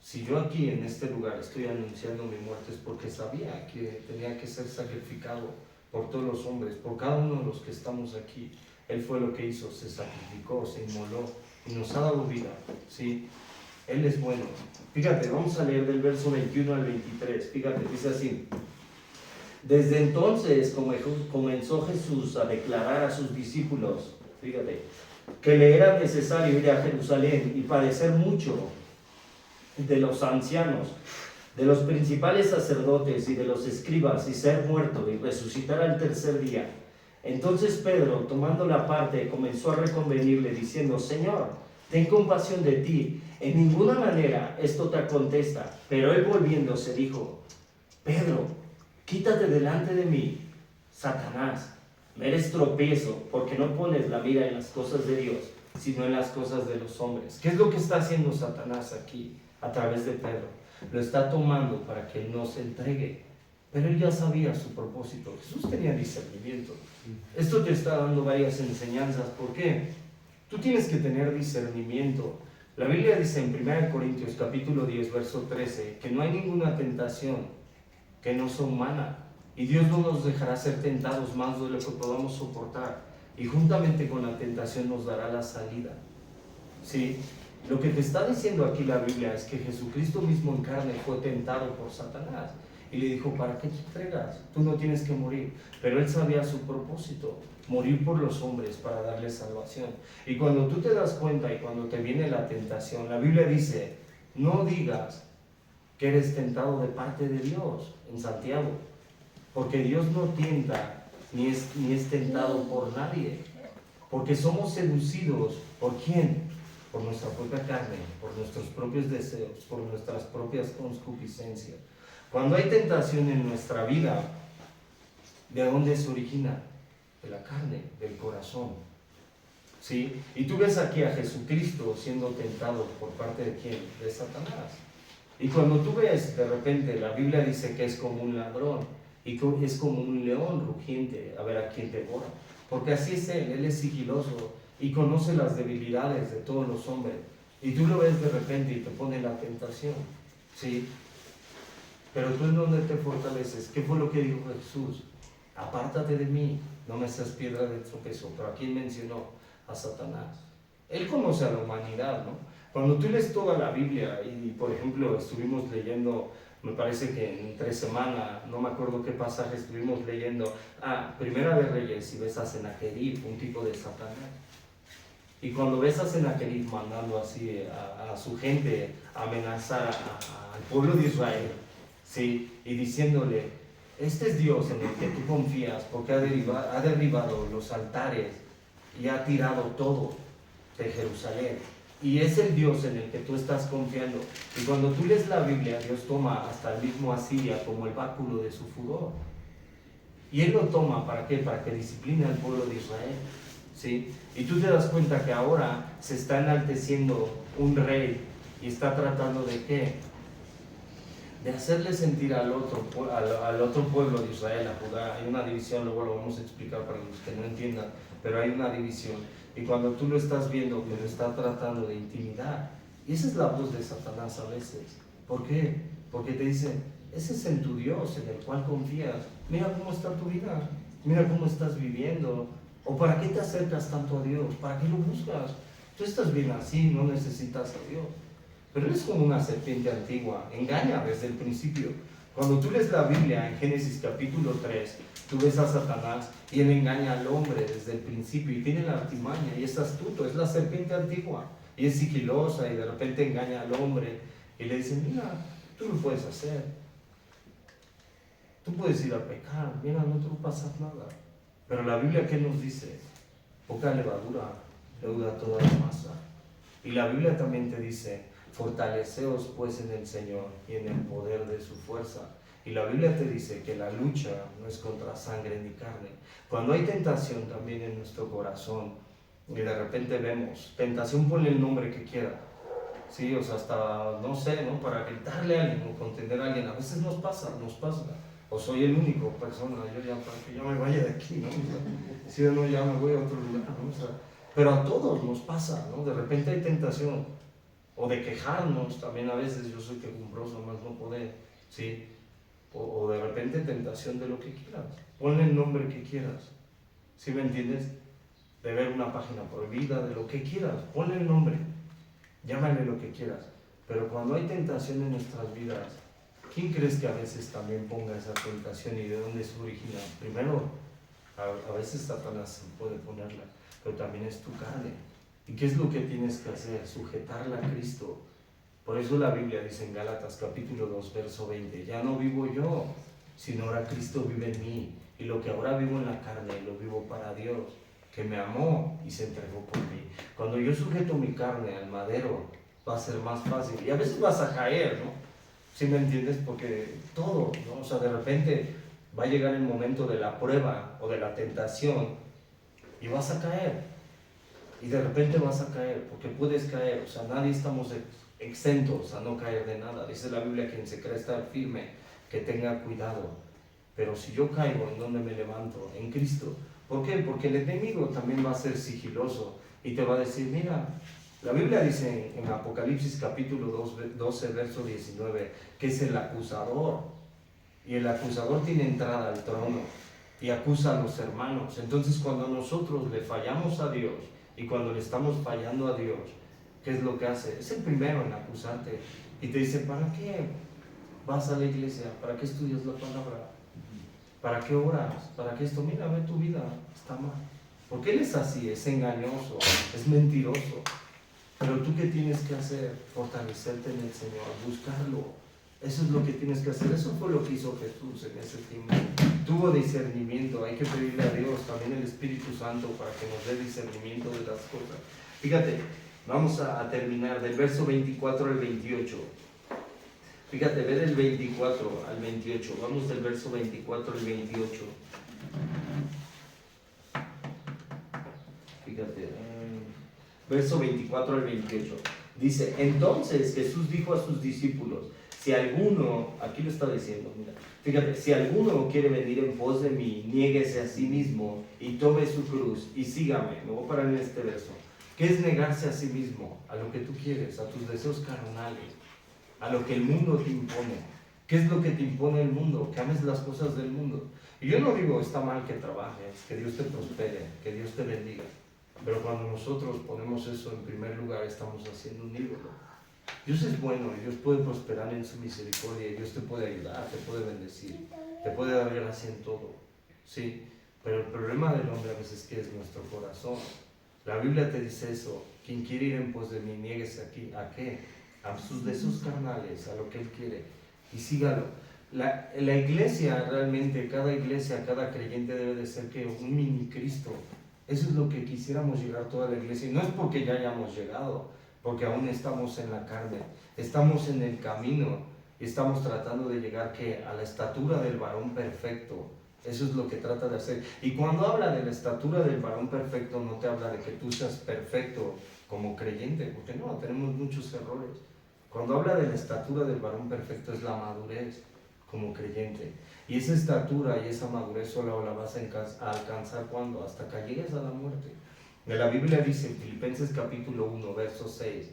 si yo aquí en este lugar estoy anunciando mi muerte es porque sabía que tenía que ser sacrificado por todos los hombres, por cada uno de los que estamos aquí. Él fue lo que hizo, se sacrificó, se inmoló y nos ha dado vida, ¿sí? Él es bueno. Fíjate, vamos a leer del verso 21 al 23. Fíjate, dice así: desde entonces comenzó Jesús a declarar a sus discípulos, fíjate, que le era necesario ir a Jerusalén y padecer mucho de los ancianos, de los principales sacerdotes y de los escribas, y ser muerto y resucitar al tercer día. Entonces Pedro, tomándola aparte, comenzó a reconvenirle, diciendo: Señor, ten compasión de ti, en ninguna manera esto te acontezca. Pero él volviéndose dijo: Pedro, quítate delante de mí, Satanás, me eres tropiezo, porque no pones la mira en las cosas de Dios, sino en las cosas de los hombres. ¿Qué es lo que está haciendo Satanás aquí a través de Pedro? Lo está tomando para que él no se entregue, pero él ya sabía su propósito. Jesús tenía discernimiento. Esto te está dando varias enseñanzas. ¿Por qué? Tú tienes que tener discernimiento. La Biblia dice en 1 Corintios capítulo 10, verso 13, que no hay ninguna tentación que no son humana. Y Dios no nos dejará ser tentados más de lo que podamos soportar. Y juntamente con la tentación nos dará la salida. ¿Sí? Lo que te está diciendo aquí la Biblia es que Jesucristo mismo en carne fue tentado por Satanás. Y le dijo, ¿para qué te entregas? Tú no tienes que morir. Pero él sabía su propósito, morir por los hombres para darles salvación. Y cuando tú te das cuenta y cuando te viene la tentación, la Biblia dice, no digas que eres tentado de parte de Dios, en Santiago. Porque Dios no tienta ni es tentado por nadie. Porque somos seducidos, ¿por quién? Por nuestra propia carne, por nuestros propios deseos, por nuestras propias concupiscencias. Cuando hay tentación en nuestra vida, ¿de dónde se origina? De la carne, del corazón. ¿Sí? Y tú ves aquí a Jesucristo siendo tentado por parte de ¿quién? De Satanás. Y cuando tú ves, de repente, la Biblia dice que es como un ladrón y que es como un león rugiente a ver a quién devora. Porque así es él es sigiloso y conoce las debilidades de todos los hombres. Y tú lo ves de repente y te pone la tentación. ¿Sí? Pero tú en dónde te fortaleces. ¿Qué fue lo que dijo Jesús? Apártate de mí, no me seas piedra de tropiezo. Pero aquí mencionó a Satanás. Él conoce a la humanidad, ¿no? Cuando tú lees toda la Biblia y por ejemplo estuvimos leyendo, me parece que en 3 semanas, no me acuerdo qué pasaje estuvimos leyendo, Primera de Reyes, y ves a Sennacherib, un tipo de Satanás. Y cuando ves a Sennacherib mandando así a su gente a amenazar al pueblo de Israel, ¿sí? Y diciéndole, este es Dios en el que tú confías porque ha derribado los altares y ha tirado todo de Jerusalén. Y es el Dios en el que tú estás confiando. Y cuando tú lees la Biblia, Dios toma hasta el mismo Asiria como el báculo de su furor. Y Él lo toma, ¿para qué? Para que discipline al pueblo de Israel. ¿Sí? Y tú te das cuenta que ahora se está enalteciendo un rey y está tratando de ¿qué? De hacerle sentir al otro pueblo de Israel, a Judá. Hay una división, luego lo vamos a explicar para los que no entiendan, pero hay una división. Y cuando tú lo estás viendo, que lo está tratando de intimidar, y esa es la voz de Satanás a veces. ¿Por qué? Porque te dice, ese es en tu Dios en el cual confías. Mira cómo está tu vida, mira cómo estás viviendo. ¿O para qué te acercas tanto a Dios? ¿Para qué lo buscas? Tú estás bien así, no necesitas a Dios. Pero él es como una serpiente antigua, engaña desde el principio. Cuando tú lees la Biblia en Génesis capítulo 3, tú ves a Satanás y él engaña al hombre desde el principio y tiene la artimaña y es astuto, es la serpiente antigua y es sigilosa y de repente engaña al hombre y le dice, mira, tú lo puedes hacer, tú puedes ir a pecar, mira, no te va a pasar nada. Pero la Biblia, ¿qué nos dice? Poca levadura leuda toda la masa. Y la Biblia también te dice, fortaleceos pues en el Señor y en el poder de su fuerza. Y la Biblia te dice que la lucha no es contra sangre ni carne. Cuando hay tentación también en nuestro corazón, y de repente vemos, tentación, ponle el nombre que quiera, sí, o sea, hasta, no sé, ¿no? Para gritarle a alguien o contender a alguien, a veces nos pasa, o soy el único persona, yo ya, para que yo me vaya de aquí, ¿no? Si no, ya me voy a otro lugar, ¿no? O sea, pero a todos nos pasa, ¿no? De repente hay tentación, o de quejarnos, también a veces yo soy quejumbroso, más no poder, ¿sí? O de repente tentación de lo que quieras, ponle el nombre que quieras, ¿sí me entiendes? De ver una página prohibida, de lo que quieras, ponle el nombre, llámale lo que quieras, pero cuando hay tentación en nuestras vidas, ¿quién crees que a veces también ponga esa tentación y de dónde se origina? Primero, a veces Satanás puede ponerla, pero también es tu carne. ¿Y qué es lo que tienes que hacer? Sujetarla a Cristo. Por eso la Biblia dice en Gálatas capítulo 2, verso 20, ya no vivo yo, sino ahora Cristo vive en mí. Y lo que ahora vivo en la carne, lo vivo para Dios, que me amó y se entregó por mí. Cuando yo sujeto mi carne al madero, va a ser más fácil. Y a veces vas a caer, ¿no? ¿Sí me entiendes? Porque todo, ¿no? O sea, de repente va a llegar el momento de la prueba o de la tentación y vas a caer. Y de repente vas a caer, porque puedes caer. O sea, nadie estamos exentos a no caer de nada. Dice la Biblia, quien se cree estar firme, que tenga cuidado. Pero si yo caigo, ¿en dónde me levanto? En Cristo. ¿Por qué? Porque el enemigo también va a ser sigiloso y te va a decir, mira, la Biblia dice en Apocalipsis capítulo 12, verso 19, que es el acusador. Y el acusador tiene entrada al trono y acusa a los hermanos. Entonces cuando nosotros le fallamos a Dios y cuando le estamos fallando a Dios, ¿qué es lo que hace? Es el primero en acusarte y te dice, ¿para qué vas a la iglesia? ¿Para qué estudias la palabra? ¿Para qué oras? ¿Para qué esto? Mira, ve tu vida, está mal. Porque él es así, es engañoso, es mentiroso. Pero tú, ¿qué tienes que hacer? Fortalecerte en el Señor, buscarlo. Eso es lo que tienes que hacer. Eso fue lo que hizo Jesús en ese tiempo. Tuvo discernimiento. Hay que pedirle a Dios también el Espíritu Santo para que nos dé discernimiento de las cosas. Fíjate, vamos a terminar del verso 24 al 28. Fíjate, ve del 24 al 28. Vamos del verso 24 al 28. Fíjate, verso 24 al 28. Dice, entonces Jesús dijo a sus discípulos, si alguno, aquí lo está diciendo, mira, fíjate, si alguno quiere venir en pos de mí, niéguese a sí mismo y tome su cruz y sígame. Me voy a parar en este verso. ¿Qué es negarse a sí mismo? A lo que tú quieres, a tus deseos carnales, a lo que el mundo te impone. ¿Qué es lo que te impone el mundo? Que ames las cosas del mundo. Y yo no digo está mal que trabajes, que Dios te prospere, que Dios te bendiga. Pero cuando nosotros ponemos eso en primer lugar, estamos haciendo un ídolo. Dios es bueno y Dios puede prosperar en su misericordia y Dios te puede ayudar, te puede bendecir, te puede dar gracia en todo, ¿sí? Pero el problema del hombre a veces que es nuestro corazón. La Biblia te dice eso, quien quiere ir en pos de mí, niéguese aquí, ¿a qué? A sus deseos carnales, a lo que él quiere, y sígalo. La iglesia realmente, cada creyente debe de ser que un mini Cristo. Eso es lo que quisiéramos llegar toda la iglesia, y no es porque ya hayamos llegado, porque aún estamos en la carne, estamos en el camino y estamos tratando de llegar ¿qué? A la estatura del varón perfecto. Eso es lo que trata de hacer. Y cuando habla de la estatura del varón perfecto, no te habla de que tú seas perfecto como creyente, porque no, tenemos muchos errores. Cuando habla de la estatura del varón perfecto es la madurez como creyente. Y esa estatura y esa madurez solo la vas a alcanzar cuando, hasta que llegues a la muerte. La Biblia dice en Filipenses capítulo 1, verso 6,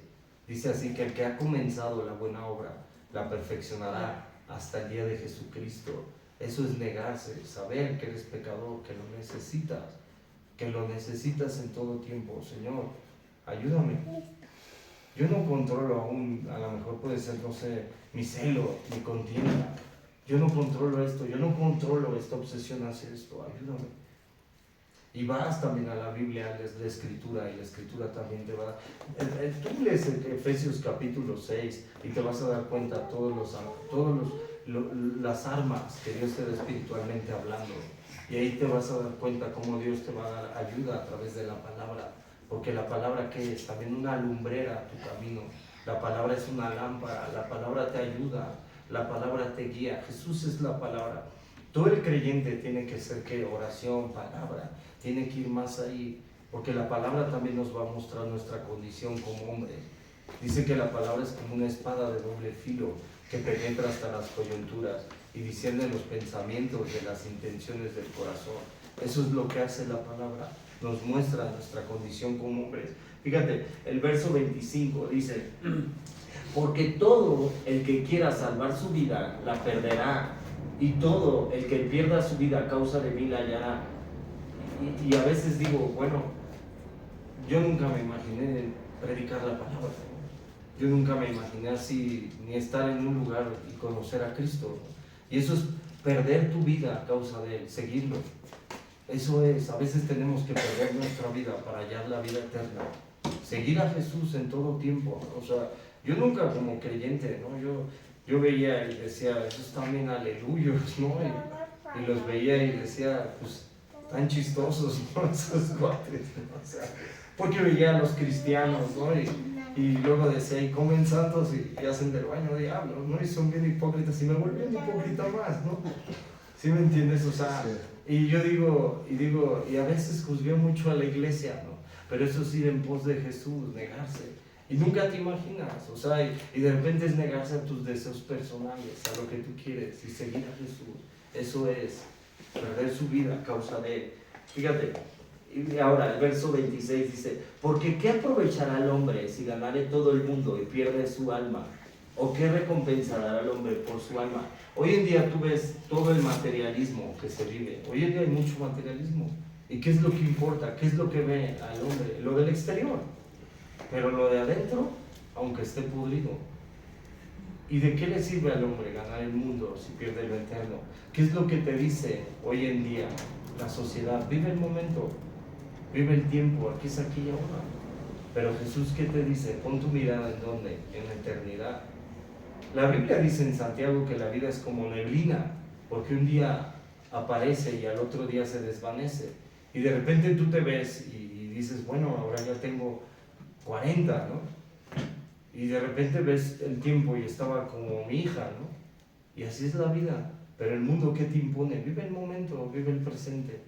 dice así que el que ha comenzado la buena obra, la perfeccionará hasta el día de Jesucristo. Eso es negarse, saber que eres pecador, que lo necesitas en todo tiempo. Señor, ayúdame. Yo no controlo aún, a lo mejor puede ser, no sé, mi celo, mi contienda. Yo no controlo esto, yo no controlo esta obsesión hacia esto, ayúdame. Y vas también a la Biblia, lees la Escritura, y la Escritura también te va a dar. Tú lees Efesios capítulo 6 y te vas a dar cuenta de todas las armas que Dios te da espiritualmente hablando. Y ahí te vas a dar cuenta cómo Dios te va a dar ayuda a través de la palabra. Porque la palabra, ¿qué es? También una lumbrera a tu camino. La palabra es una lámpara, la palabra te ayuda, la palabra te guía. Jesús es la palabra. Todo el creyente tiene que ser que oración, palabra, tiene que ir más ahí, porque la palabra también nos va a mostrar nuestra condición como hombre. Dice que la palabra es como una espada de doble filo que penetra hasta las coyunturas y discierne los pensamientos de las intenciones del corazón. Eso es lo que hace la palabra, nos muestra nuestra condición como hombres. Fíjate, el verso 25 dice, porque todo el que quiera salvar su vida la perderá, y todo el que pierda su vida a causa de mí la hallará. Y a veces digo, bueno, yo nunca me imaginé predicar la palabra, ¿no? Yo nunca me imaginé así, ni estar en un lugar y conocer a Cristo, ¿no? Y eso es perder tu vida a causa de Él, seguirlo. Eso es, a veces tenemos que perder nuestra vida para hallar la vida eterna. Seguir a Jesús en todo tiempo, ¿no? O sea, yo nunca como creyente, ¿no? Yo veía y decía, esos también aleluyos, ¿no? Y los veía y decía, pues, tan chistosos, ¿no? Esos cuates, ¿no? O sea, porque veía a los cristianos, ¿no? Y luego decía, y comen santos y hacen del baño diablos, ¿no? Y son bien hipócritas y me vuelven hipócrita más, ¿no? ¿Sí me entiendes? O sea, y yo digo, y a veces juzgué mucho a la iglesia, ¿no? Pero eso es ir en pos de Jesús, negarse. Y nunca te imaginas, o sea, y de repente es negarse a tus deseos personales, a lo que tú quieres y seguir a Jesús. Eso es perder su vida a causa de Él. Fíjate, y ahora el verso 26 dice, porque ¿qué aprovechará el hombre si ganare todo el mundo y pierde su alma? ¿O qué recompensa dará al hombre por su alma? Hoy en día tú ves todo el materialismo que se vive. Hoy en día hay mucho materialismo. ¿Y qué es lo que importa? ¿Qué es lo que ve al hombre? Lo del exterior. Pero lo de adentro, aunque esté podrido. ¿Y de qué le sirve al hombre ganar el mundo si pierde lo eterno? ¿Qué es lo que te dice hoy en día la sociedad? Vive el momento, vive el tiempo, aquí es aquí y ahora. Pero Jesús, ¿qué te dice? Pon tu mirada en dónde, en la eternidad. La Biblia dice en Santiago que la vida es como neblina, porque un día aparece y al otro día se desvanece. Y de repente tú te ves y dices, bueno, ahora ya tengo 40, ¿no? Y de repente ves el tiempo y estaba como mi hija, ¿no? Y así es la vida. Pero el mundo, ¿qué te impone? Vive el momento, vive el presente.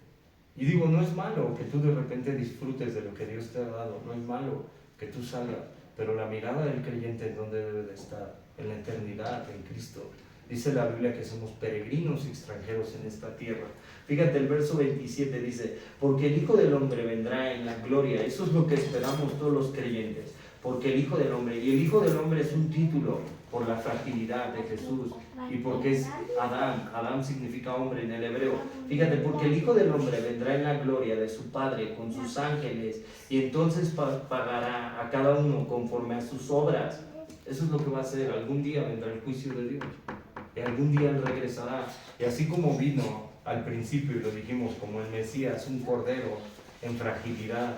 Y digo, no es malo que tú de repente disfrutes de lo que Dios te ha dado, no es malo que tú salgas, pero la mirada del creyente ¿en dónde debe de estar? En la eternidad, en Cristo. Dice la Biblia que somos peregrinos y extranjeros en esta tierra. Fíjate, el verso 27 dice, porque el Hijo del Hombre vendrá en la gloria. Eso es lo que esperamos todos los creyentes. Porque el Hijo del Hombre, y el Hijo del Hombre es un título por la fragilidad de Jesús y porque es Adán. Adán significa hombre en el hebreo. Fíjate, porque el Hijo del Hombre vendrá en la gloria de su Padre con sus ángeles y entonces pagará a cada uno conforme a sus obras. Eso es lo que va a hacer. Algún día vendrá el juicio de Dios y algún día Él regresará. Y así como vino al principio y lo dijimos como el Mesías, un cordero en fragilidad,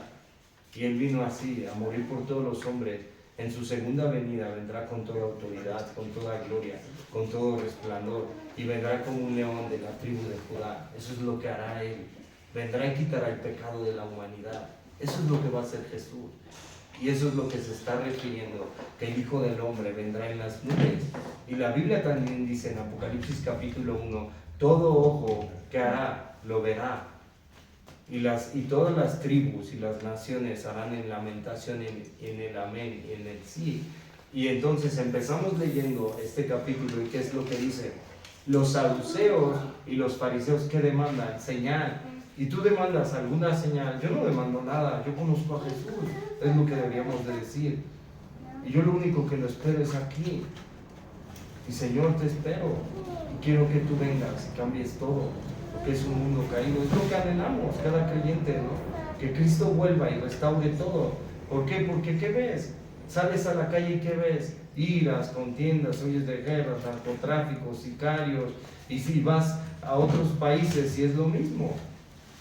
y Él vino así a morir por todos los hombres, en su segunda venida vendrá con toda autoridad, con toda gloria, con todo resplandor, y vendrá como un león de la tribu de Judá. Eso es lo que hará Él. Vendrá y quitará el pecado de la humanidad. Eso es lo que va a hacer Jesús. Y eso es lo que se está refiriendo, que el Hijo del Hombre vendrá en las nubes. Y la Biblia también dice en Apocalipsis capítulo 1, todo ojo que hará, lo verá. Y todas las tribus y las naciones harán en lamentación en el amén y en el sí. Y entonces empezamos leyendo este capítulo y ¿qué es lo que dice? Los saduceos y los fariseos, ¿qué demandan? Señal. Y tú demandas alguna señal. Yo no demando nada, yo conozco a Jesús, es lo que deberíamos de decir. Y yo lo único que lo espero es aquí. Y Señor, te espero y quiero que tú vengas y cambies todo, porque es un mundo caído. Es lo que anhelamos cada creyente, ¿no? Que Cristo vuelva y restaure todo. ¿Por qué? Porque ¿qué ves? Sales a la calle y ¿qué ves? Iras, contiendas, oyes de guerras, narcotráfico, sicarios. Y si vas a otros países y es lo mismo.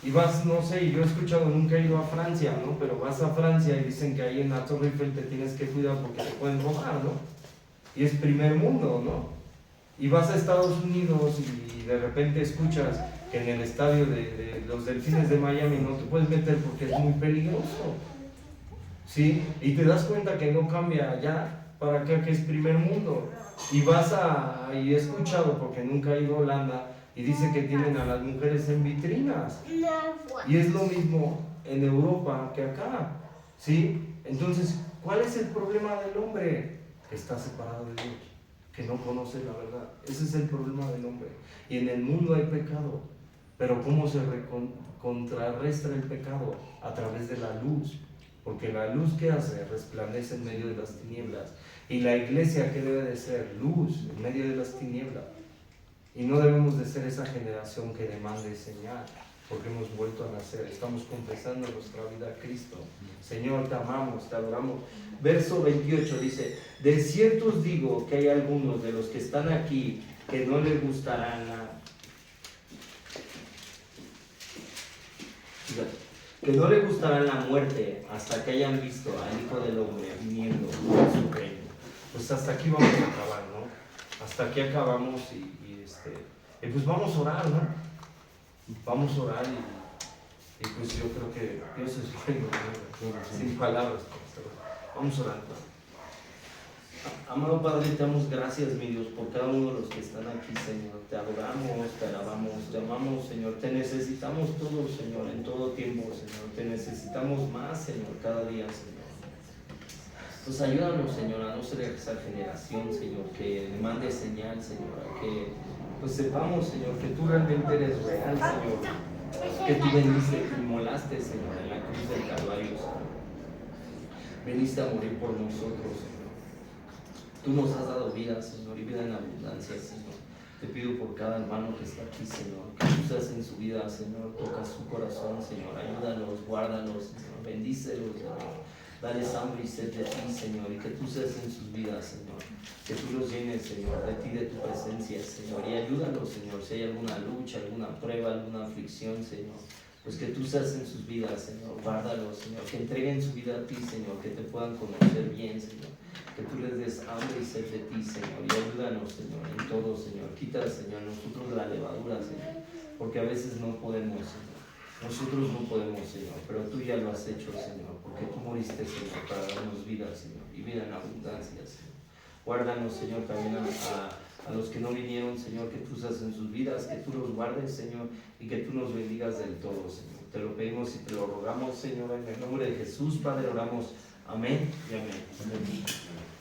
Y vas, no sé, yo he escuchado, nunca he ido a Francia, ¿no? Pero vas a Francia y dicen que ahí en la Torre Eiffel te tienes que cuidar porque te pueden robar, ¿no? Y es primer mundo, ¿no? Y vas a Estados Unidos y de repente escuchas que en el estadio de los Delfines de Miami no te puedes meter porque es muy peligroso, ¿sí? Y te das cuenta que no cambia allá para acá, que es primer mundo. Y y he escuchado, porque nunca he ido a Holanda, y dice que tienen a las mujeres en vitrinas. Y es lo mismo en Europa que acá, ¿sí? Entonces, ¿cuál es el problema del hombre? Que está separado de Dios, que no conoce la verdad. Ese es el problema del hombre. Y en el mundo hay pecado, pero ¿cómo se contrarresta el pecado? A través de la luz, porque la luz, ¿qué hace? Resplandece en medio de las tinieblas. Y la iglesia, ¿qué debe de ser? Luz en medio de las tinieblas. Y no debemos de ser esa generación que demande señal, porque hemos vuelto a nacer, estamos confesando nuestra vida a Cristo. Señor, te amamos, te adoramos. Verso 28 dice, de cierto os digo que hay algunos de los que están aquí que no les gustarán la muerte hasta que hayan visto al Hijo del Hombre viniendo en su reino. Pues hasta aquí vamos a acabar, ¿no? Hasta aquí acabamos y pues vamos a orar, ¿no? Vamos a orar y pues yo creo que Dios es bueno, ¿no? Sin palabras. Vamos a orar. Amado Padre, te damos gracias, mi Dios, por cada uno de los que están aquí, Señor. Te adoramos, te alabamos, te amamos, Señor. Te necesitamos todos, Señor, en todo tiempo, Señor. Te necesitamos más, Señor, cada día, Señor. Pues ayúdanos, Señor, a no ser esa generación, Señor, que demande señal, Señor, a que pues sepamos, Señor, que tú realmente eres real, Señor, que tú veniste y molaste, Señor, en la cruz del Calvario, Señor. Veniste a morir por nosotros, Señor. Tú nos has dado vida, Señor, y vida en abundancia, Señor. Te pido por cada hermano que está aquí, Señor, que tú seas en su vida, Señor, toca su corazón, Señor, ayúdalos, guárdalos, Señor, bendícelos, Señor. Dales hambre y sed de ti, Señor, y que tú seas en sus vidas, Señor. Que tú los llenes, Señor, de ti, de tu presencia, Señor. Y ayúdalos, Señor, si hay alguna lucha, alguna prueba, alguna aflicción, Señor. Pues que tú seas en sus vidas, Señor. Guárdalos, Señor. Que entreguen su vida a ti, Señor. Que te puedan conocer bien, Señor. Que tú les des hambre y sed de ti, Señor. Y ayúdanos, Señor, en todo, Señor. Quita, Señor, nosotros la levadura, Señor. Porque a veces no podemos, Señor. Nosotros no podemos, Señor, pero tú ya lo has hecho, Señor, porque tú moriste, Señor, para darnos vida, Señor, y vida en abundancia, Señor. Guárdanos, Señor, también a los que no vinieron, Señor, que tú seas en sus vidas, que tú los guardes, Señor, y que tú nos bendigas del todo, Señor. Te lo pedimos y te lo rogamos, Señor, en el nombre de Jesús, Padre, oramos. Amén y amén. Amén.